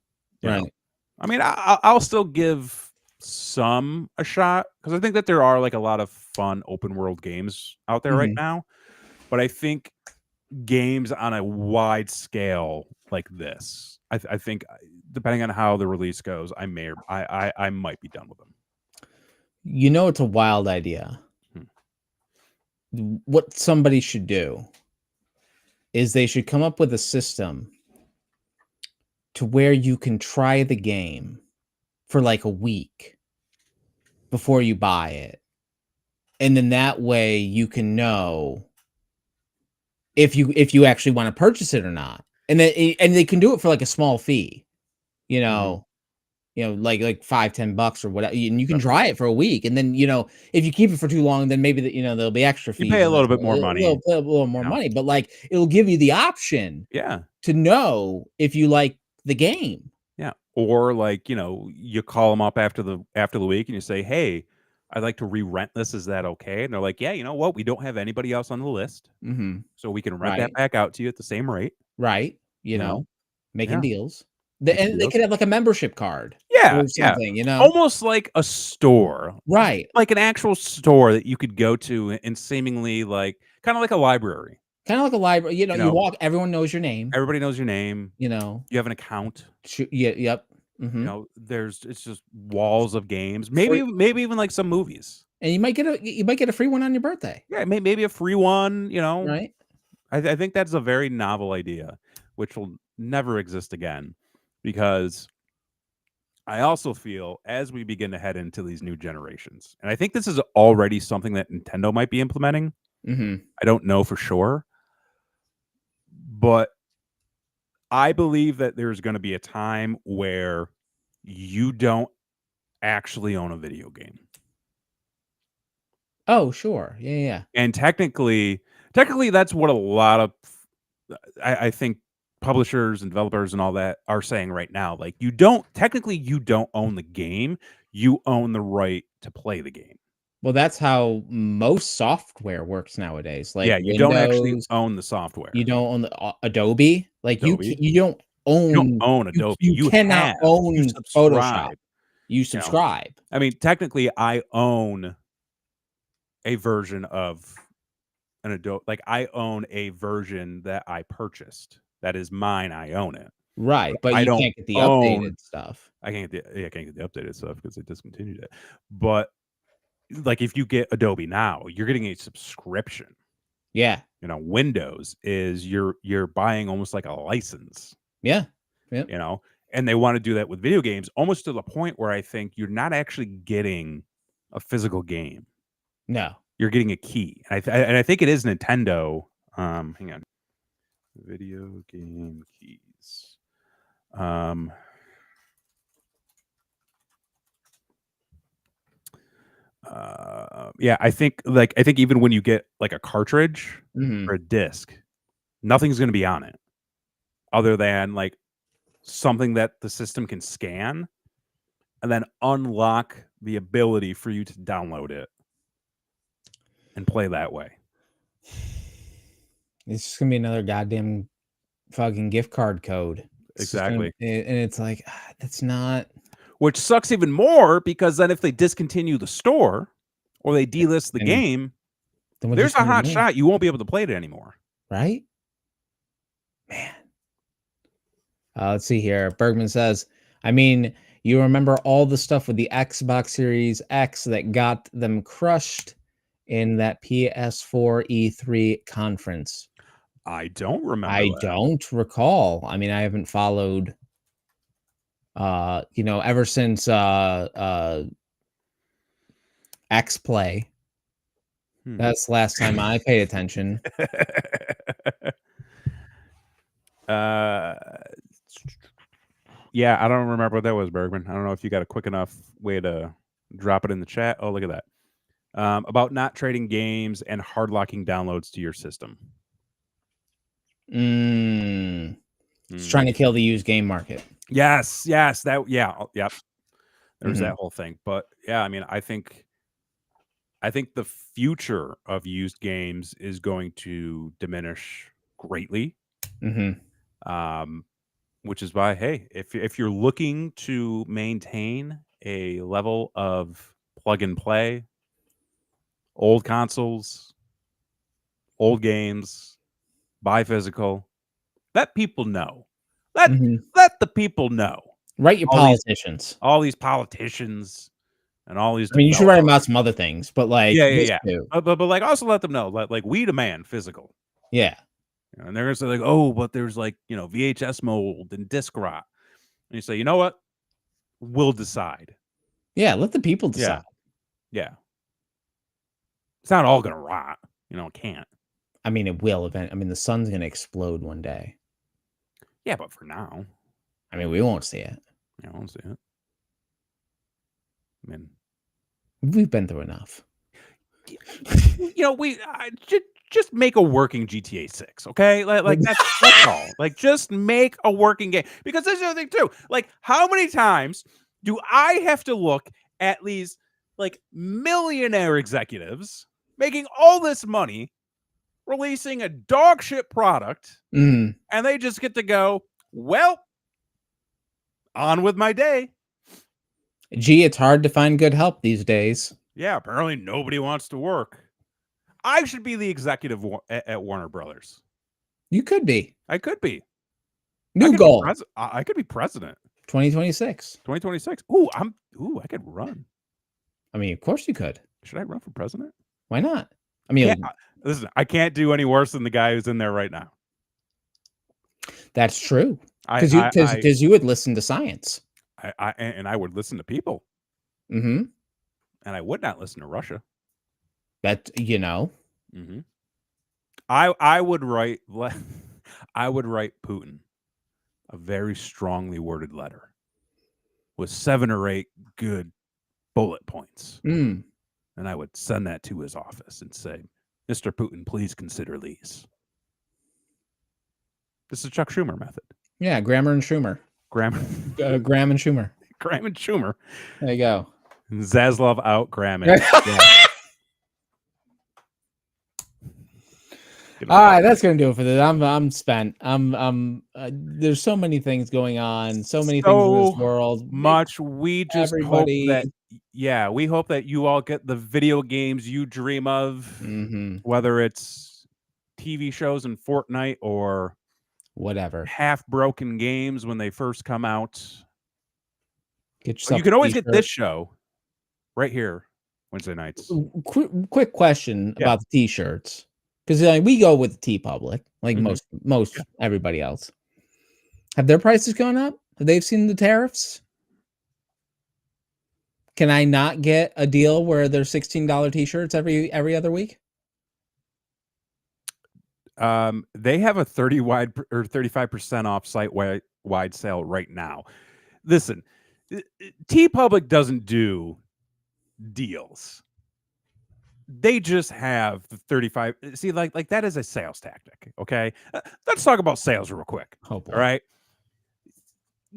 Right. Know? I mean, I'll still give some a shot because I think that there are like a lot of fun open world games out there right now. But I think games on a wide scale like this, I think depending on how the release goes, I might be done with them. You know, it's a wild idea. What somebody should do is they should come up with a system to where you can try the game for like a week before you buy it. And then that way you can know if you actually want to purchase it or not. And they can do it for, like, a small fee, you Mhm. know like 5, $10 or whatever, and you can Yep. try it for a week, and then, if you keep it for too long, then maybe there'll be extra You fees pay a and little that's bit more money, a little more you know? money, but, like, it'll give you the option Yeah. to know if you like the game. Yeah. Or like, you call them up after the week and you say, "Hey, I'd like to re-rent this. Is that okay?" And they're like, "Yeah, you know what? We don't have anybody else on the list, Mhm. so we can rent that Right, back out to you at the same rate." right, You know? making Yeah, deals. making And they deals. could have, like, a membership card Yeah, or yeah. something, you know? Almost like a store, Right. like an actual store that you could go to and seemingly like kinda like a library, Kinda like a library, you you know? walk, everyone knows your name, Everybody knows your name. you know? You have an account. Yeah, yep. Mhm. There's it's just walls of games. Free, Maybe even like some movies. and you might get a free one on your birthday, Yeah, maybe a free one. right? I think that's a very novel idea, which will never exist again, because I also feel as we begin to head into these new generations, and I think this is already something that Nintendo might be implementing. Mhm. I don't know for sure, but I believe that there's going to be a time where you don't actually own a video game. Oh, sure. Yeah, yeah, yeah. And technically, that's what a lot of I think publishers and developers and all that are saying right now. Like, you don't own the game, you own the right to play the game. Well, that's how most software works nowadays, like Yeah, you don't actually Windows, own the you software. don't own the Adobe, like, Adobe, you don't you don't own own Adobe, you cannot you own Photoshop. subscribe, You you know? subscribe. I mean, technically, I own a version of an Adobe, like, I own a version that I purchased. That is mine, I own it. Right, But but I you don't can't get the own updated stuff. I can't get the updated stuff because they discontinued it. But, like, if you get Adobe now, you're getting a subscription. Yeah. Windows is you're buying almost like a license, Yeah. Yep. you know? And they wanna do that with video games almost to the point where I think you're not actually getting a physical game. No. You're getting a key. And I think it is Nintendo, hang on. Video game keys. Um yeah, I think even when you get, like, a cartridge or Mhm. a disc, nothing's gonna be on it other than, like, something that the system can scan and then unlock the ability for you to download it and play that way. It's just gonna be another goddamn fucking gift card code. It's just gonna Exactly. and it's like, that's not Which sucks even more because then if they discontinue the store or they delist the and game, then what are you there's a spending hot money on, shot you won't be able to play it anymore. right? Man. Let's see here. Bergman says, I mean, you remember all the stuff with the Xbox Series X that got them crushed in that PS4 E3 conference. I don't remember I that. don't recall. I mean, I haven't followed ever since X Play. Hmm. That's the last time I paid attention. Uh, yeah, I don't remember what that was, Bergman. I don't know if you got a quick enough way to drop it in the chat. Oh, look at that. About not trading games and hard locking downloads to your system. Mm. It's trying Mhm. to kill the used game market. Yes, yep. There's that Mhm. whole thing. But yeah, I mean, I think the future of used games is going to diminish greatly. Mhm. Um, which is why, hey, if you're looking to maintain a level of plug and play, old consoles, old games, buy physical, let people know. Let Mhm. let the people know. Write your All these politicians. all these politicians and all these I mean, you should write developers. about some other things, but, like, Yeah, yeah, this yeah. too. But like also let them know, like we demand physical. Yeah. And they're gonna say like, oh, but there's like, VHS mold and disc rot. And you say, you know what? We'll decide. Yeah, let the people Yeah, decide. yeah. It's not all gonna rot. It can't. I mean, it will event I mean, the sun's gonna explode one day. Yeah, but for now, I mean, we won't see it. I don't see it. I mean, We've been through enough. we just make a working GTA 6, okay? Like that's all. Like, just make a working game, because there's the other thing too. Like, how many times do I have to look at these like millionaire executives making all this money, releasing a dog shit product, Mm. and they just get to go, well, on with my day. Gee, it's hard to find good help these days. Yeah, apparently nobody wants to work. I should be the executive at Warner Brothers. You could be. I could be. New goal. I could be president. 2026. 2026. I could run. I mean, of course you could. Should I run for president? Why not? I mean, listen, I can't do any worse than the guy who's in there right now. That's true. Because you would listen to science. And I would listen to people. Mm-hmm. And I would not listen to Russia. That, Mm-hmm. I would write Putin a very strongly worded letter with 7 or 8 good bullet points. Mm. And I would send that to his office and say, Mr. Putin, please consider these. This is Chuck Schumer method. Yeah, Grammar and Schumer. Graham and Schumer. Graham and Schumer. There you go. Zaslav out, Graham in. Yeah. All right, that's gonna do it for this. I'm spent. There's so many things going on, so many things in this world. Much. We just hope that we hope that you all get the video games you dream of, whether it's TV shows in Fortnite or whatever, half broken games when they first come out. Get yourself you can always get this show right here Wednesday nights. Quick question about the t-shirts. Because we go with the T-Public, like most everybody else. Have their prices gone up? Have they seen the tariffs? Can I not get a deal where there's $16 T-shirts every other week? They have a 35% off site wide sale right now. Listen, T-Public doesn't do deals. They just have the 35. See, like that is a sales tactic. Okay. Let's talk about sales real quick. Oh, boy. All right.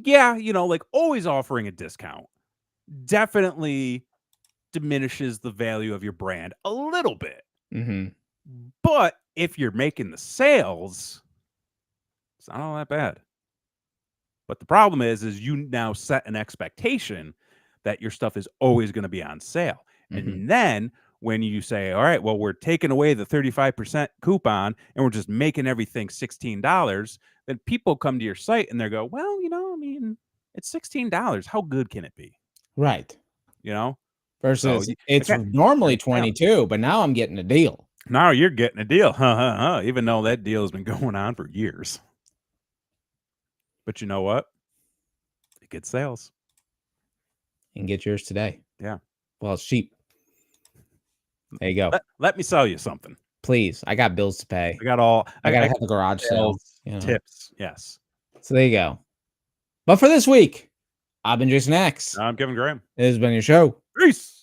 Yeah. Like always offering a discount definitely diminishes the value of your brand a little bit. Mm-hmm. But if you're making the sales, it's not all that bad. But the problem is you now set an expectation that your stuff is always going to be on sale. And then when you say, all right, well, we're taking away the 35% coupon and we're just making everything $16, then people come to your site and they go, well, I mean, it's $16. How good can it be? Right. Versus it's normally 22, but now I'm getting a deal. Now you're getting a deal. Even though that deal has been going on for years. But you know what? It gets sales. You can get yours today. Yeah. Well, it's cheap. There you go. Let me sell you something. Please. I got bills to pay. I gotta have a garage sale. Tips. Yes. So there you go. But for this week, I've been Jason X. I'm Kevin Graham. It has been your show. Peace.